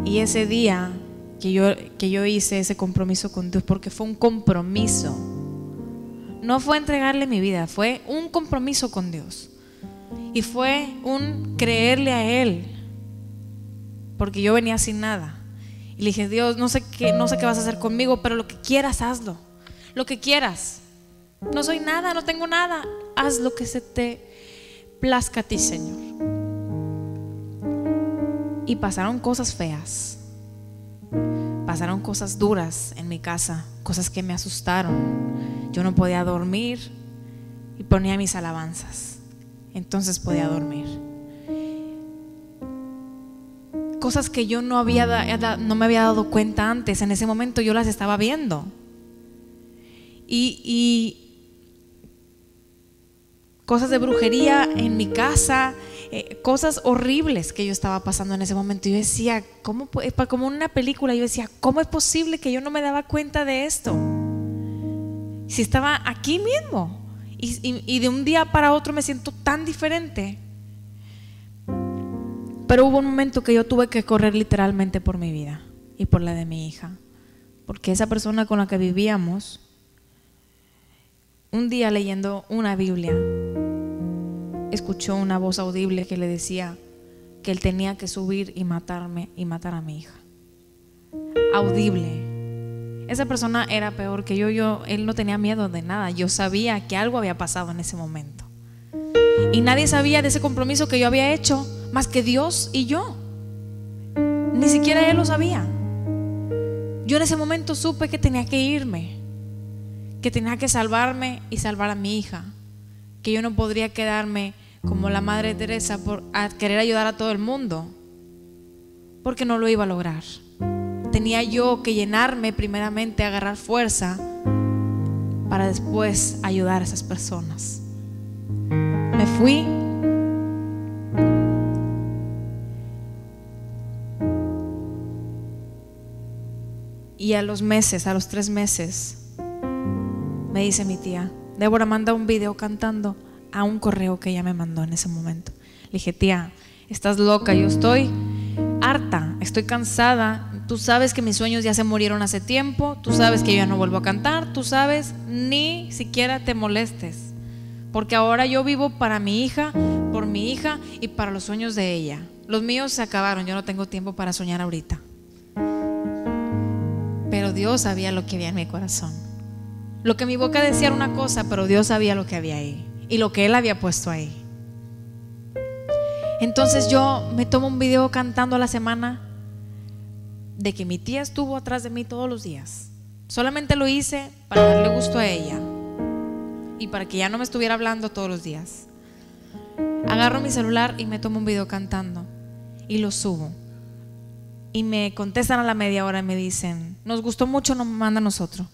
Y ese día que yo hice ese compromiso con Dios, porque fue un compromiso, no fue entregarle mi vida, fue un compromiso con Dios. Y fue un creerle a Él, porque yo venía sin nada. Y le dije, Dios, no sé qué vas a hacer conmigo, pero lo que quieras, hazlo. Lo que quieras. No soy nada, no tengo nada. Haz lo que se te plazca a ti, Señor. Y pasaron cosas feas, pasaron cosas duras en mi casa, cosas que me asustaron. Yo no podía dormir y ponía mis alabanzas, entonces podía dormir. Cosas que yo no me había dado cuenta antes. En ese momento yo las estaba viendo. Y cosas de brujería en mi casa, cosas horribles que yo estaba pasando en ese momento. Yo decía, como una película, yo decía, ¿cómo es posible que yo no me daba cuenta de esto? Si estaba aquí mismo. Y de un día para otro me siento tan diferente. Pero hubo un momento que yo tuve que correr literalmente por mi vida y por la de mi hija, porque esa persona con la que vivíamos, un día leyendo una Biblia, escuchó una voz audible que le decía que él tenía que subir y matarme y matar a mi hija. Audible. Esa persona era peor que yo. Él no tenía miedo de nada. Yo sabía que algo había pasado en ese momento. Y nadie sabía de ese compromiso que yo había hecho más que Dios y yo. Ni siquiera Él lo sabía. Yo en ese momento supe que tenía que irme, que tenía que salvarme y salvar a mi hija, que yo no podría quedarme como la Madre Teresa a querer ayudar a todo el mundo, porque no lo iba a lograr. Tenía yo que llenarme primeramente, agarrar fuerza para después ayudar a esas personas. Me fui y a los 3 meses me dice mi tía, Débora, manda un video cantando a un correo que ella me mandó en ese momento. Le dije, tía, estás loca, yo estoy harta, estoy cansada. Tú sabes que mis sueños ya se murieron hace tiempo, tú sabes que yo ya no vuelvo a cantar, tú sabes, ni siquiera te molestes, porque ahora yo vivo para mi hija, por mi hija y para los sueños de ella. Los míos se acabaron, yo no tengo tiempo para soñar ahorita. Pero Dios sabía lo que había en mi corazón. Lo que mi boca decía era una cosa, pero Dios sabía lo que había ahí y lo que Él había puesto ahí. Entonces yo me tomo un video cantando a la semana de que mi tía estuvo atrás de mí todos los días. Solamente lo hice para darle gusto a ella y para que ya no me estuviera hablando todos los días. Agarro mi celular y me tomo un video cantando y lo subo. Y me contestan a la media hora y me dicen, nos gustó mucho, nos mándanos otro.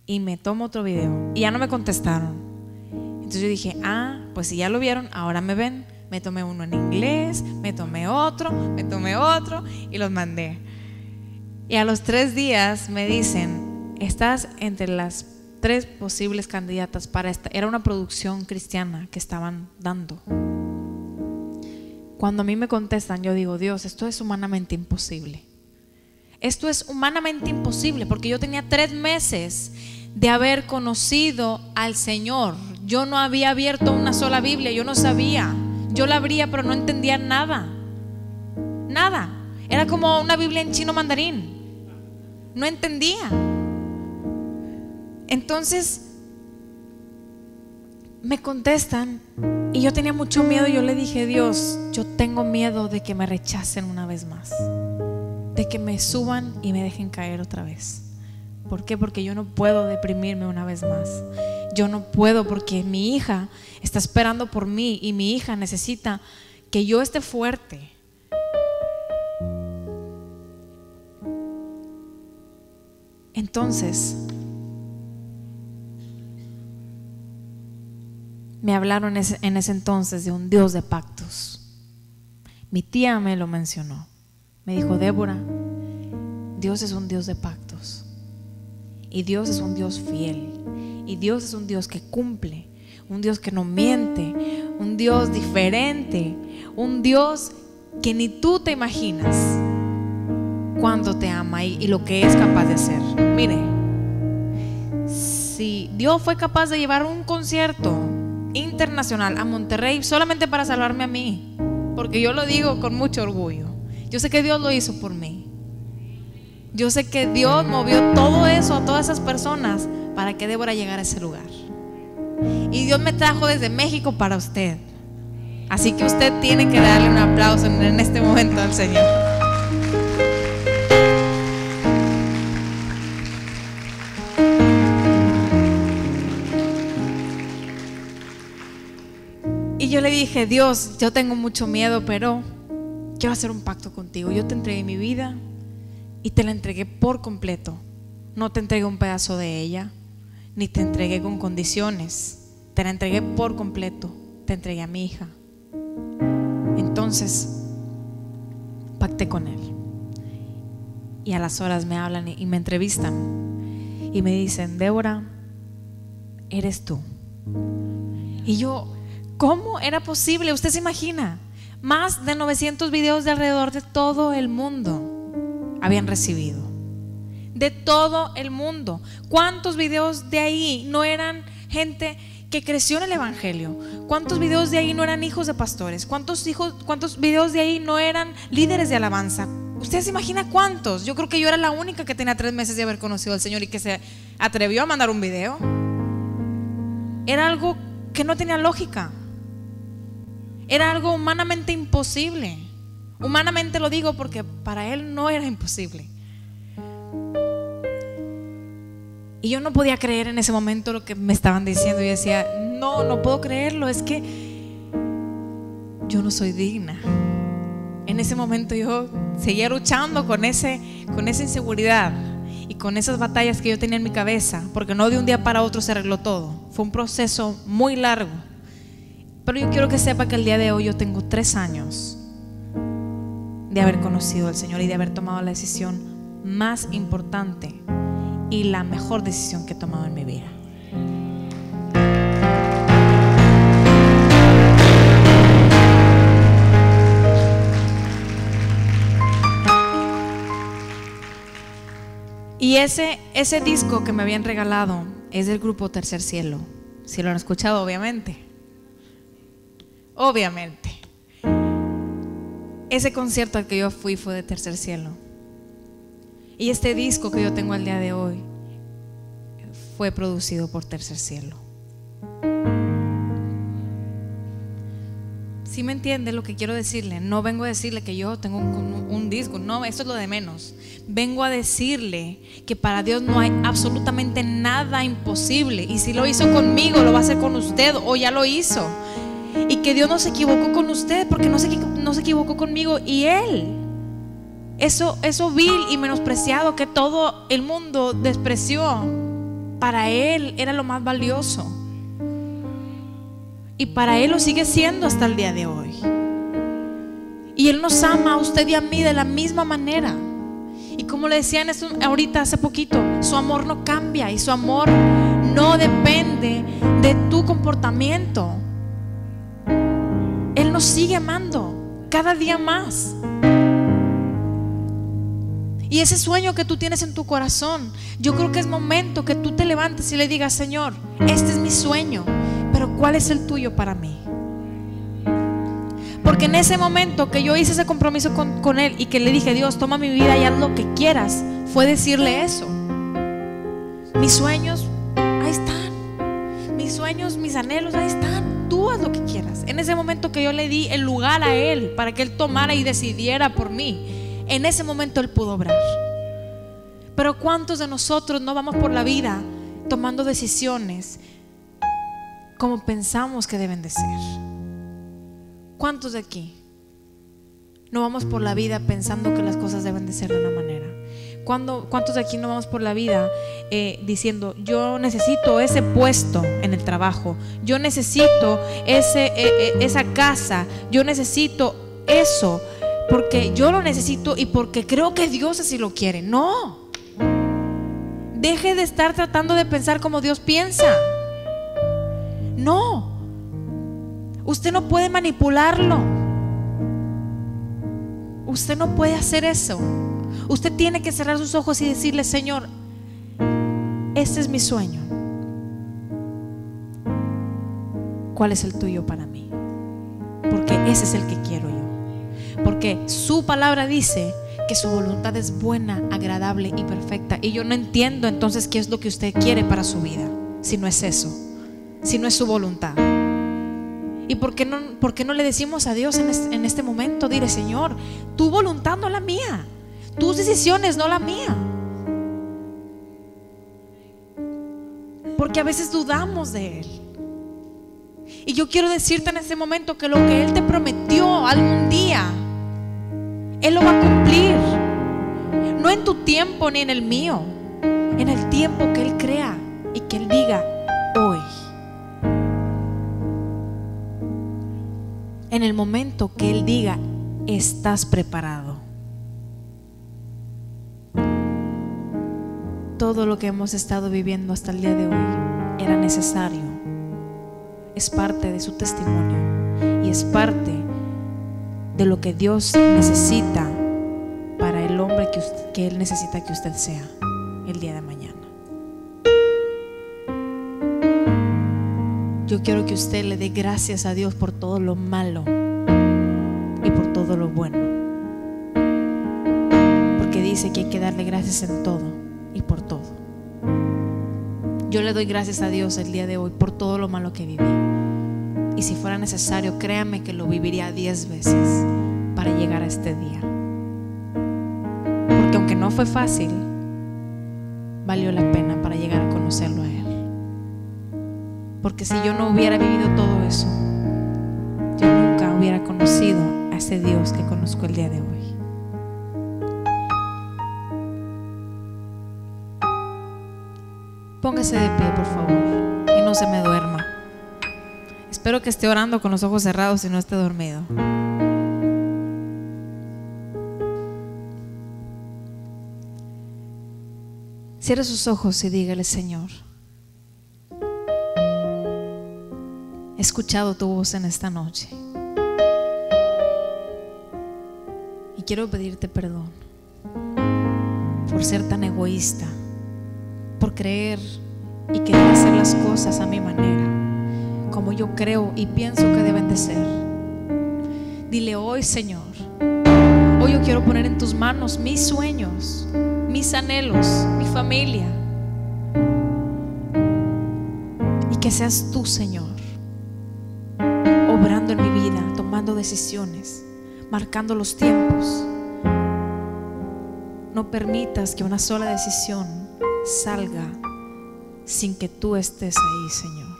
Y me tomo otro video y ya no me contestaron. Entonces yo dije, pues si ya lo vieron, ahora me ven, me tomé uno en inglés, me tomé otro y los mandé. Y a los 3 días me dicen: estás entre las 3 posibles candidatas para esta. Era una producción cristiana que estaban dando. Cuando a mí me contestan, yo digo: Dios, esto es humanamente imposible. Esto es humanamente imposible, porque yo tenía 3 meses de haber conocido al Señor. Yo no había abierto una sola Biblia, yo no sabía. Yo la abría pero no entendía nada. Nada. Era como una Biblia en chino mandarín. No entendía. Entonces me contestan y yo tenía mucho miedo. Yo le dije: Dios, yo tengo miedo de que me rechacen una vez más, de que me suban y me dejen caer otra vez. ¿Por qué? Porque yo no puedo deprimirme una vez más. Yo no puedo, porque mi hija está esperando por mí y mi hija necesita que yo esté fuerte. Entonces me hablaron en ese entonces de un Dios de pactos. Mi tía me lo mencionó. Me dijo: Débora, Dios es un Dios de pactos, y Dios es un Dios fiel, y Dios es un Dios que cumple, un Dios que no miente, un Dios diferente, un Dios que ni tú te imaginas cuánto te ama y lo que es capaz de hacer. Mire, si Dios fue capaz de llevar un concierto internacional a Monterrey solamente para salvarme a mí, porque yo lo digo con mucho orgullo, yo sé que Dios lo hizo por mí. Yo sé que Dios movió todo eso a todas esas personas para que Débora llegara a ese lugar. Y Dios me trajo desde México para usted. Así que usted tiene que darle un aplauso en este momento al Señor. Y yo le dije: Dios, yo tengo mucho miedo, pero quiero hacer un pacto contigo. Yo te entregué mi vida y te la entregué por completo. No te entregué un pedazo de ella, ni te entregué con condiciones. Te la entregué por completo. Te entregué a mi hija. Entonces pacté con él. Y a las horas me hablan y me entrevistan y me dicen: Débora, eres tú. Y yo: ¿cómo era posible? Usted se imagina, más de 900 videos de alrededor de todo el mundo habían recibido. De todo el mundo. ¿Cuántos videos de ahí no eran gente que creció en el evangelio? ¿Cuántos videos de ahí no eran hijos de pastores? ¿Cuántos videos de ahí no eran líderes de alabanza? ¿Usted se imagina cuántos? Yo creo que yo era la única que tenía 3 meses de haber conocido al Señor y que se atrevió a mandar un video. Era algo que no tenía lógica. Era algo humanamente imposible. Humanamente lo digo porque para él no era imposible. Y yo no podía creer en ese momento lo que me estaban diciendo. Yo decía: no puedo creerlo, es que yo no soy digna. En ese momento yo seguía luchando con esa inseguridad y con esas batallas que yo tenía en mi cabeza, porque no de un día para otro se arregló todo. Fue un proceso muy largo. Pero yo quiero que sepa que el día de hoy yo tengo 3 años de haber conocido al Señor y de haber tomado la decisión más importante y la mejor decisión que he tomado en mi vida. Y ese disco que me habían regalado es del grupo Tercer Cielo. Si lo han escuchado, obviamente. Obviamente. Ese concierto al que yo fui fue de Tercer Cielo. Y este disco que yo tengo al día de hoy fue producido por Tercer Cielo. ¿Sí me entiende lo que quiero decirle? No vengo a decirle que yo tengo un disco, no, eso es lo de menos. Vengo a decirle que para Dios no hay absolutamente nada imposible. Y si lo hizo conmigo, lo va a hacer con usted, o ya lo hizo. Y que Dios no se equivocó con usted, porque no se equivocó conmigo. Y Él, eso vil y menospreciado que todo el mundo despreció, para Él era lo más valioso. y para Él lo sigue siendo hasta el día de hoy. Y Él nos ama a usted y a mí de la misma manera. Y como le decían ahorita hace poquito, su amor no cambia y su amor no depende de tu comportamiento. Él nos sigue amando cada día más. Y ese sueño que tú tienes en tu corazón, yo creo que es momento que tú te levantes y le digas: Señor, este es mi sueño, pero ¿cuál es el tuyo para mí? Porque en ese momento que yo hice ese compromiso con Él y que le dije: Dios, toma mi vida y haz lo que quieras, fue decirle eso. Mis sueños, ahí están. Mis sueños, mis anhelos, ahí están. Tú haz lo que quieras. En ese momento que yo le di el lugar a Él para que Él tomara y decidiera por mí, en ese momento Él pudo obrar. Pero ¿cuántos de nosotros no vamos por la vida tomando decisiones como pensamos que deben de ser? ¿Cuántos de aquí no vamos por la vida pensando que las cosas deben de ser de una manera? ¿Cuántos de aquí no vamos por la vida diciendo: yo necesito ese puesto en el trabajo, yo necesito esa casa, yo necesito eso porque yo lo necesito y porque creo que Dios así lo quiere? No. Deje de estar tratando de pensar como Dios piensa. No. Usted no puede manipularlo. Usted no puede hacer eso. Usted tiene que cerrar sus ojos y decirle: Señor, este es mi sueño. ¿Cuál es el tuyo para mí? Porque ese es el que quiero yo. Porque su palabra dice que su voluntad es buena, agradable y perfecta. Y yo no entiendo entonces qué es lo que usted quiere para su vida, si no es eso, si no es su voluntad. ¿Y por qué no le decimos a Dios en este momento? Dile: Señor, tu voluntad no la mía, tus decisiones no la mía. Porque a veces dudamos de Él. Y yo quiero decirte en este momento que lo que Él te prometió algún día, Él lo va a cumplir. No en tu tiempo ni en el mío, en el tiempo que Él crea y que Él diga: hoy. En el momento que Él diga: estás preparado. Todo lo que hemos estado viviendo hasta el día de hoy era necesario. Es parte de su testimonio y es parte de lo que Dios necesita para el hombre que Él necesita que usted sea el día de mañana. Yo quiero que usted le dé gracias a Dios por todo lo malo y por todo lo bueno, porque dice que hay que darle gracias en todo y por todo. Yo le doy gracias a Dios el día de hoy por todo lo malo que viví, y si fuera necesario, créame que lo viviría 10 veces para llegar a este día, porque aunque no fue fácil, valió la pena para llegar a conocerlo a Él. Porque si yo no hubiera vivido todo eso, yo nunca hubiera conocido a ese Dios que conozco el día de hoy. Póngase de pie, por favor, y no se me duerma. Espero que esté orando con los ojos cerrados y no esté dormido. Cierre sus ojos y dígale: Señor, he escuchado tu voz en esta noche y quiero pedirte perdón por ser tan egoísta, por creer y querer hacer las cosas a mi manera, como yo creo y pienso que deben de ser. Dile hoy: Señor, hoy yo quiero poner en tus manos mis sueños, mis anhelos, mi familia, y que seas tú, Señor, obrando en mi vida, tomando decisiones, marcando los tiempos. No permitas que una sola decisión salga sin que tú estés ahí, Señor,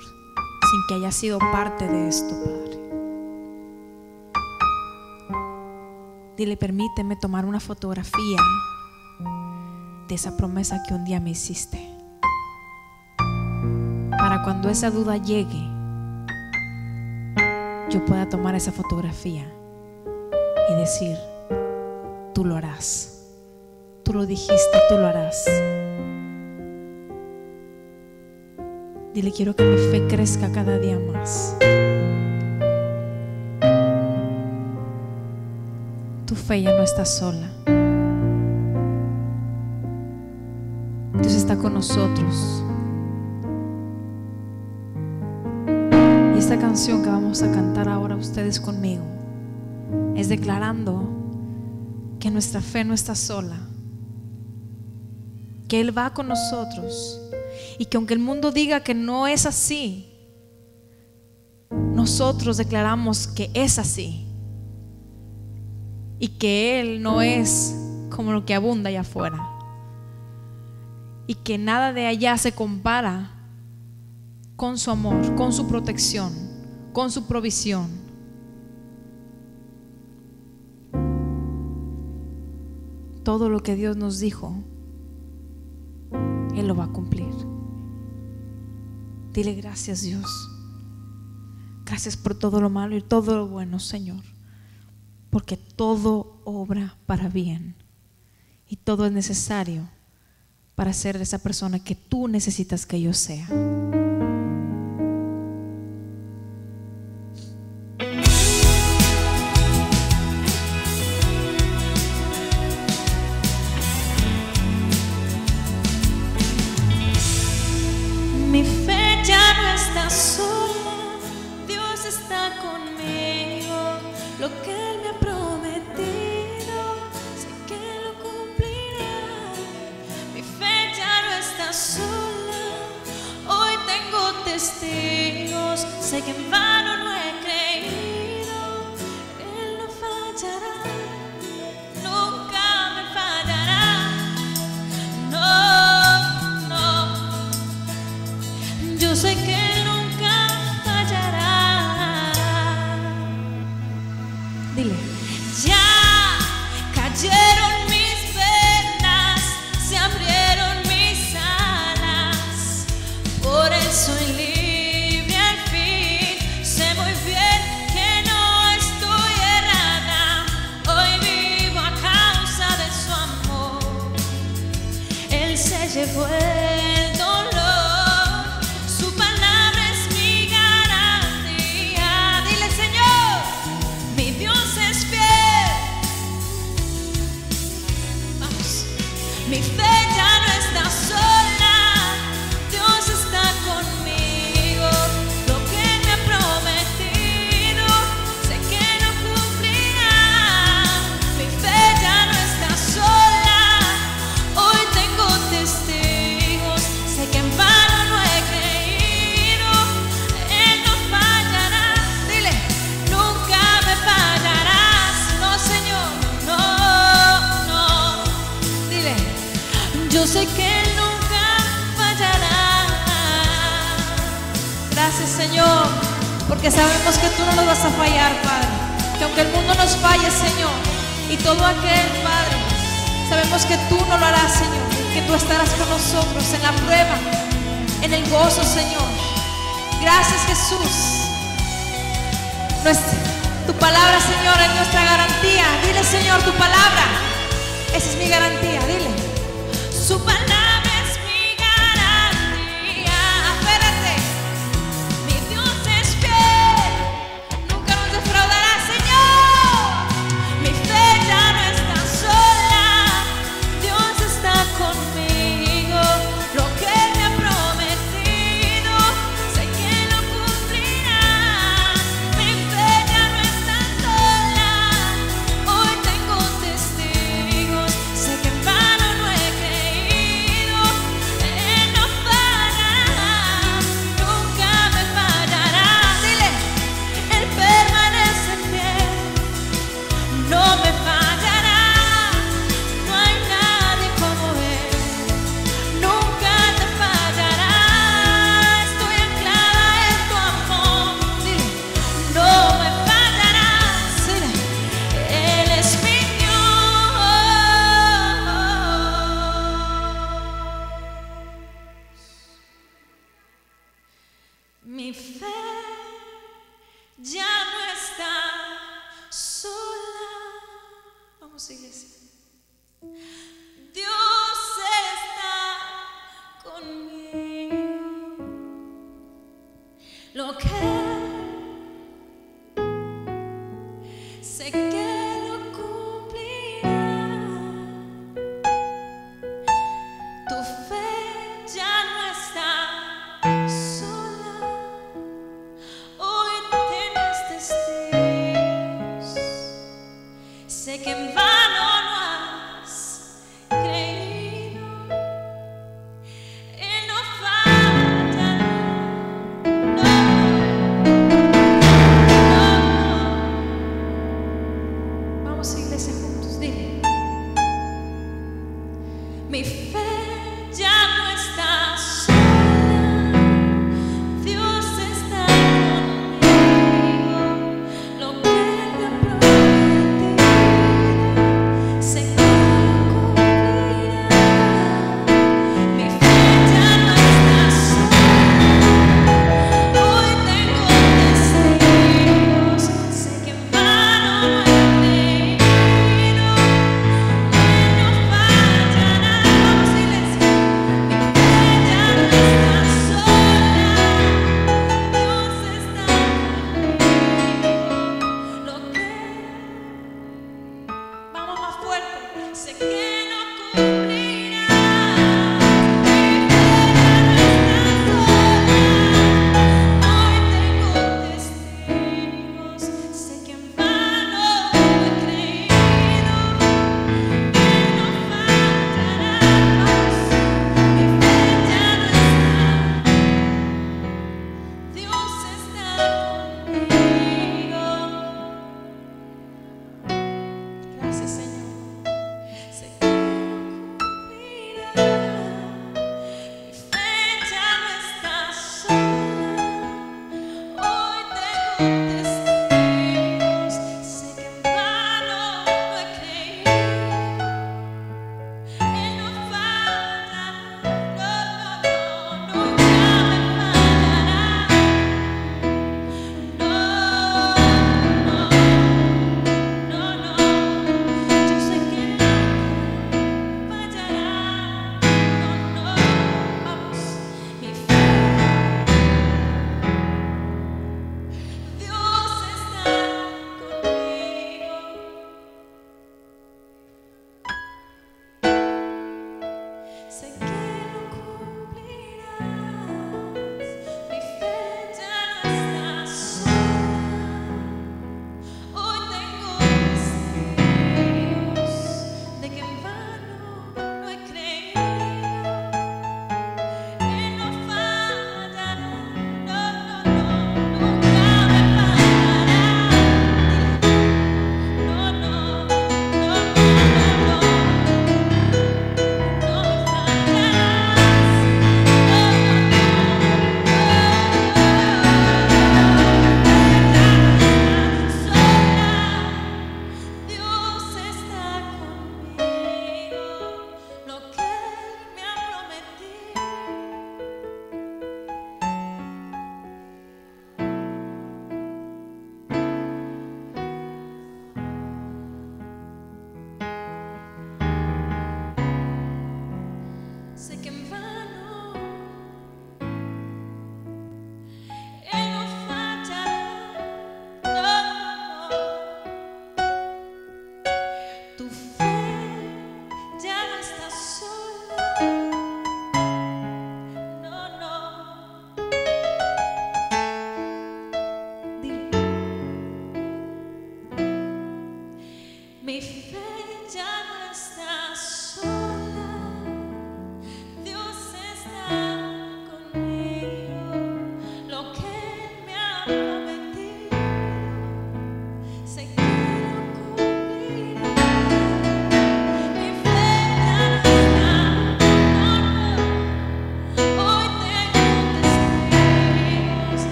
sin que haya sido parte de esto, Padre. Dile: permíteme tomar una fotografía de esa promesa que un día me hiciste, para cuando esa duda llegue, yo pueda tomar esa fotografía y decir: tú lo harás, tú lo dijiste, tú lo harás. Dile: quiero que mi fe crezca cada día más. Tu fe ya no está sola. Dios está con nosotros. Y esta canción que vamos a cantar ahora ustedes conmigo es declarando que nuestra fe no está sola, que Él va con nosotros, y que aunque el mundo diga que no es así, nosotros declaramos que es así, y que Él no es como lo que abunda allá afuera, y que nada de allá se compara con su amor, con su protección, con su provisión. Todo lo que Dios nos dijo, Él lo va a cumplir. Dile: gracias, Dios. Gracias por todo lo malo y todo lo bueno, Señor, porque todo obra para bien y todo es necesario para ser esa persona que tú necesitas que yo sea. Mi fe ya no está sola, Dios está conmigo. Lo que Él me ha prometido, sé que lo cumplirá. Mi fe ya no está sola, hoy tengo testigos. Sé que en vano no he creído, Él no fallará, nunca me fallará. No, no. Yo sé que Él nunca fallará. Dile: Ya cayeron mis venas, se abrieron mis alas, por Él soy libre al fin. Sé muy bien que no estoy errada, hoy vivo a causa de su amor. Él se llevó el dolor. Mi fe ya no está sola, Dios está conmigo. Lo que me ha prometido, sé que lo cumplirá. Mi fe ya no está sola, hoy tengo testigos. Sé que en vano no he creído, Él no fallará. Dile: nunca me fallarás. No, Señor, no, no. Dile: yo sé que Él nunca fallará. Gracias, Señor, porque sabemos que tú no nos vas a fallar, Padre. Que aunque el mundo nos falle, Señor, y todo aquel, Padre, sabemos que tú no lo harás, Señor. Que tú estarás con nosotros en la prueba, en el gozo, Señor. Gracias, Jesús. Tu palabra, Señor, es nuestra garantía. Dile: Señor, tu palabra, esa es mi garantía. Dile: su palabra es mi garantía. Aférrate, mi Dios es fiel, nunca nos defraudará, Señor. Mi fe ya no está sola, Dios está conmigo. Lo que Él me ha prometido, sé que lo cumplirá. Mi fe ya no está sola, hoy tengo testigos. Sé que en vano no he creído, Él no fallará, nunca me fallará. Dile: Él permanece fiel, no me fallará. No hay nadie como Él, nunca te fallará. Estoy anclada en tu amor. Dile: no me fallarás. Dile: Él es mi Dios. Mi fe ya no sola. Vamos, iglesia. Dios está conmigo. Lo que sé que lo cumplirá. Tu fe ya no está sola. Hoy tienes testigos. Sé que en vano no has creído. Él no falla. No, no, no.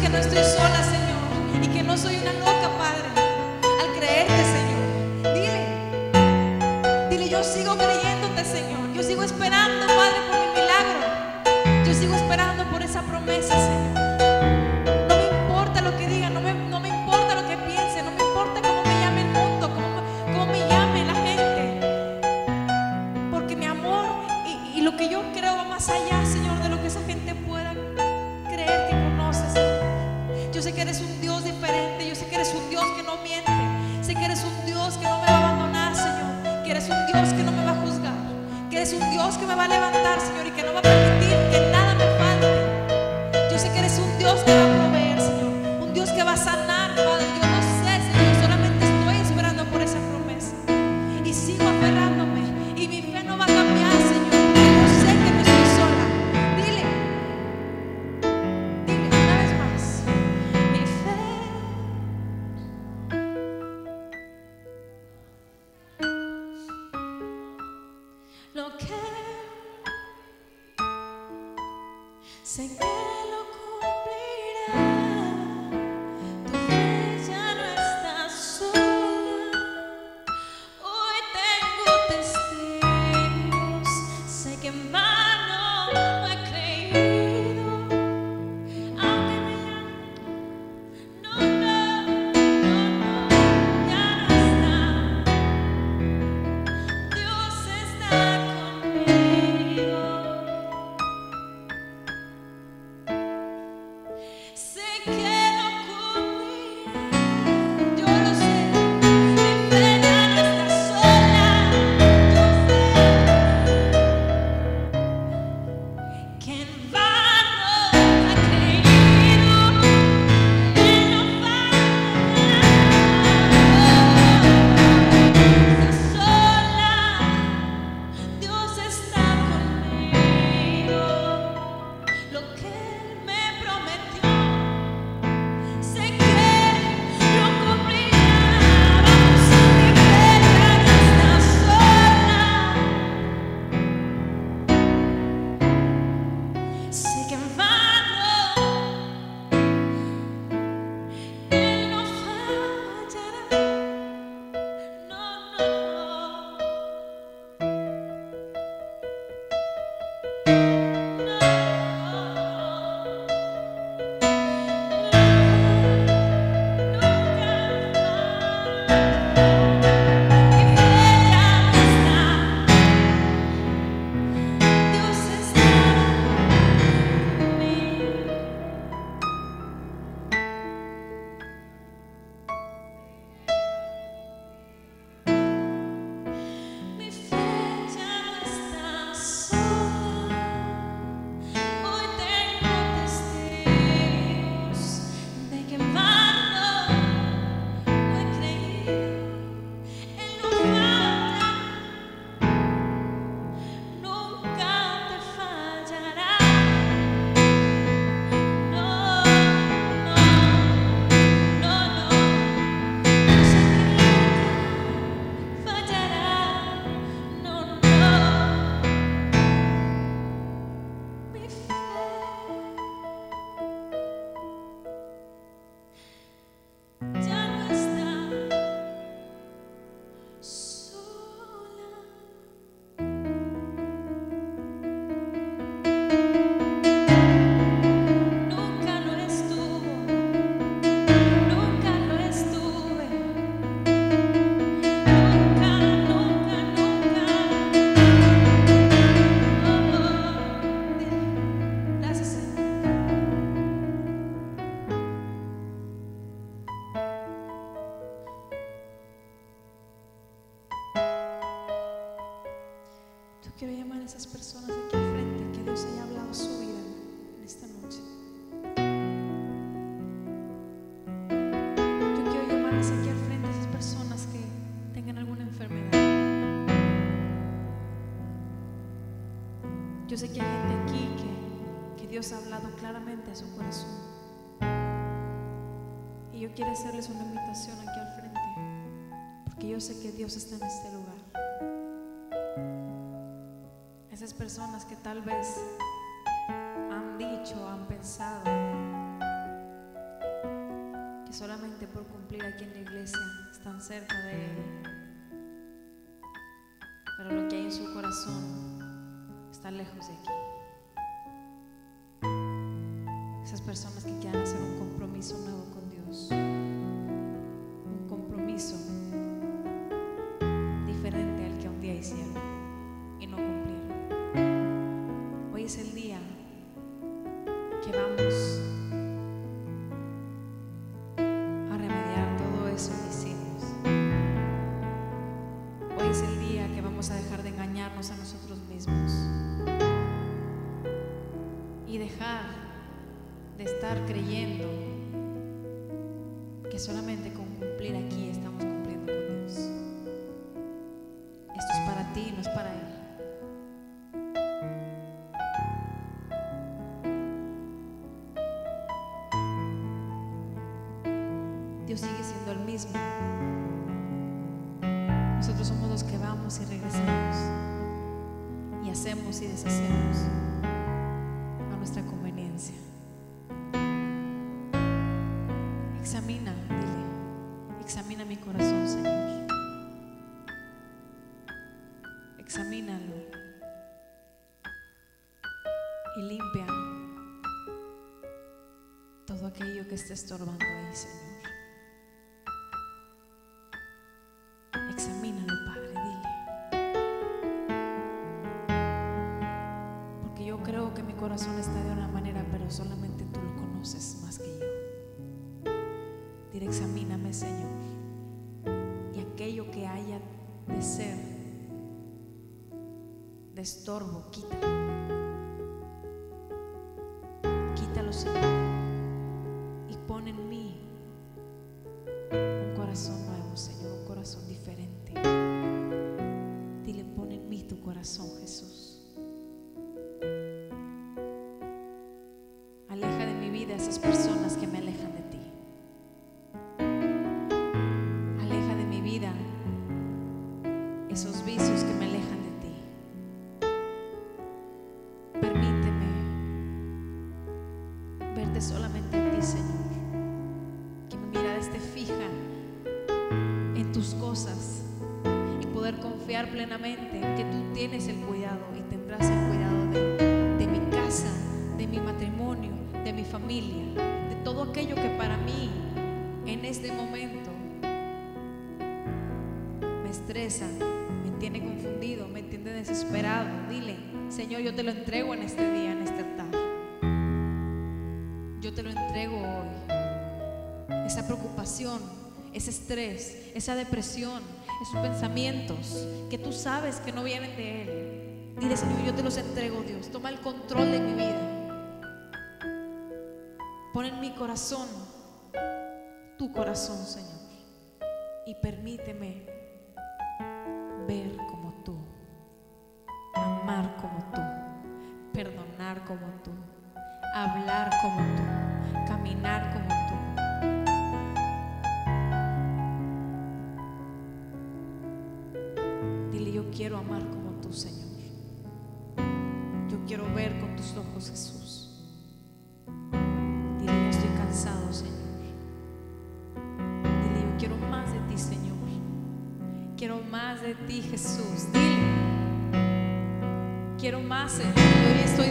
que no estoy sola, Señor, y que no soy una loca, Padre, al creerte, Señor. Dile, yo sigo creyéndote, Señor. Yo sigo esperando, Padre, por mi milagro. Yo sigo esperando por esa promesa, Señor. No me importa lo que digan, no me importa lo que piensen, no me importa cómo me llame el mundo, cómo me llame la gente. Porque mi amor y lo que yo creo va más allá, Señor, de lo que esa gente pueda creer que conoces. Yo sé que eres un Dios diferente, yo sé que eres un Dios que no miente, sé que eres un Dios que no me va a abandonar, Señor, que eres un Dios que no me va a juzgar, que eres un Dios que me va a levantar, Señor, y que no va a permitir que nada me falte. Yo sé que eres un Dios que va a proveer, Señor, un Dios que va a sanar, Padre. Yo no sé, Señor, solamente estoy esperando por esa promesa y sigo aferrándome, y mi fe no va a cambiar, Señor, porque yo sé que no estoy sola. Dile una vez más, mi fe. Lo que sé que lo cumplirá. Tu fe ya no está sola. Hoy tengo testigos. Sé que en vano no he creído. Aunque me llamen, no, ya no está. Dios está conmigo. Sé que lo cumplirá. Yo lo sé. Mi fe ya no está sola. Yo sé que en vano no he creído. Él no falla. No estoy sola. Dios está conmigo. Lo que Él me prometió, sé que lo cumplirá. Vamos, mi fe ya no está sola. Sé que en vano Él no fallará. No. Mi fe ya no está sola. Hoy tengo testigos de que en vano no he creído. Él no falla, nunca te fallará. No. Yo sé que nunca fallará. No. Mi fe ya no está sola. Nunca lo estuvo, nunca lo estuve. Nunca. Gracias, Señor. Yo quiero llamar a esas personas aquí al frente que Dios haya hablado su vida en esta noche. Yo quiero llamarles aquí al frente a esas personas que tengan alguna enfermedad. Yo sé que hay gente aquí que Dios ha hablado claramente a su corazón. Y yo quiero hacerles una invitación aquí al frente, porque yo sé que Dios está en este lugar. Esas personas que tal vez han dicho, han pensado solamente por cumplir aquí en la iglesia están cerca de Él, pero lo que hay en su corazón está lejos de aquí. Esas personas que quieran hacer un compromiso nuevo con Dios, un compromiso diferente al que un día hicieron y no cumplieron. Hoy es el día que vamos a remediar todo eso que hicimos. Hoy es el día que vamos a dejar de engañarnos a nosotros mismos y dejar de estar creyendo que solamente con cumplir aquí estamos cumpliendo con Dios. Esto es para ti, no es para Él. Dios sigue siendo el mismo. Nosotros somos los que vamos y regresamos y hacemos y deshacemos a nuestra conveniencia. Examina, dile, examina mi corazón, Señor. Examínalo y limpia todo aquello que esté estorbando ahí, Señor. Examínalo, Padre, dile. Porque yo creo que mi corazón está de una manera, pero solamente tú lo conoces más que yo. Dile, examíname, Señor, y aquello que haya de ser de estorbo, quítalo. Quítalo, Señor, y pon en mí un corazón nuevo, Señor, un corazón diferente. Dile, pon en mí tu corazón, Jesús. Aleja de mi vida a esas personas que me alejan de ti. Esos vicios que me alejan de ti. Permíteme verte solamente a ti, Señor. Que mi mirada esté fija en tus cosas y poder confiar plenamente en que tú tienes el cuidado y tendrás el cuidado de mi casa, de mi matrimonio, de mi familia, de todo aquello que para mí en este momento me estresa, me tiene confundido, me tiene desesperado. Dile, Señor, yo te lo entrego en este día, en este altar. Yo te lo entrego hoy. Esa preocupación, ese estrés, esa depresión, esos pensamientos que tú sabes que no vienen de Él. Dile, Señor, yo te los entrego, Dios. Toma el control de mi vida. Pon en mi corazón tu corazón, Señor, y permíteme ver como tú, amar como tú, perdonar como tú, hablar como tú, caminar como tú. Dile, yo quiero amar como tú, Señor. Yo quiero ver con tus ojos, Jesús. Dile, yo estoy cansado, Señor. Dile, yo quiero más de ti, Señor. Quiero más de ti, Jesús. Dile, quiero más, Señor. Hoy estoy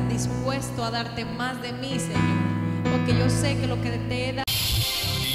dispuesto a darte más de mí, Señor, porque yo sé que lo que te he dado.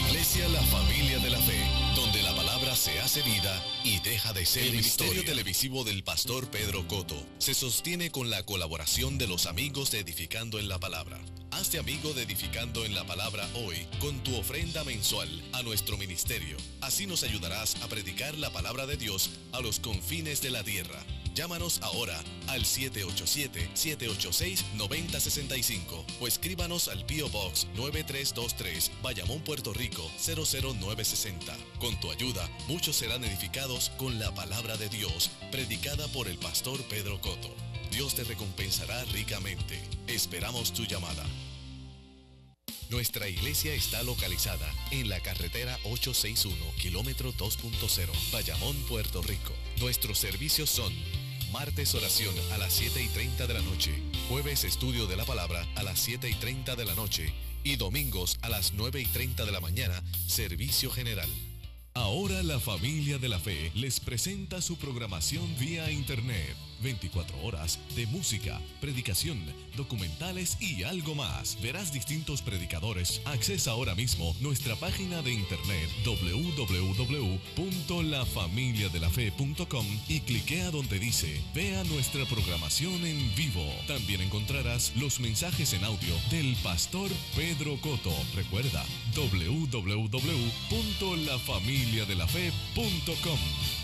Iglesia La Familia de la Fe, donde la palabra se hace vida y deja de ser el ministerio televisivo del pastor Pedro Cotto se sostiene con la colaboración de los amigos de Edificando en la Palabra. Hazte amigo de Edificando en la Palabra hoy con tu ofrenda mensual a nuestro ministerio. Así nos ayudarás a predicar la palabra de Dios a los confines de la tierra. Llámanos ahora al 787-786-9065 o escríbanos al P.O. Box 9323, Bayamón, Puerto Rico 00960. Con tu ayuda, muchos serán edificados con la palabra de Dios, predicada por el pastor Pedro Cotto. Dios te recompensará ricamente. Esperamos tu llamada. Nuestra iglesia está localizada en la carretera 861, kilómetro 2.0, Bayamón, Puerto Rico. Nuestros servicios son: martes oración a las 7:30 de la noche, jueves estudio de la palabra a las 7:30 de la noche y domingos a las 9:30 de la mañana, servicio general. Ahora la Familia de la Fe les presenta su programación vía internet. 24 horas de música, predicación, documentales y algo más. Verás distintos predicadores. Accesa ahora mismo nuestra página de internet www.lafamiliadelafe.com y cliquea donde dice vea nuestra programación en vivo. También encontrarás los mensajes en audio del pastor Pedro Cotto. Recuerda www.lafamiliadelafe.com.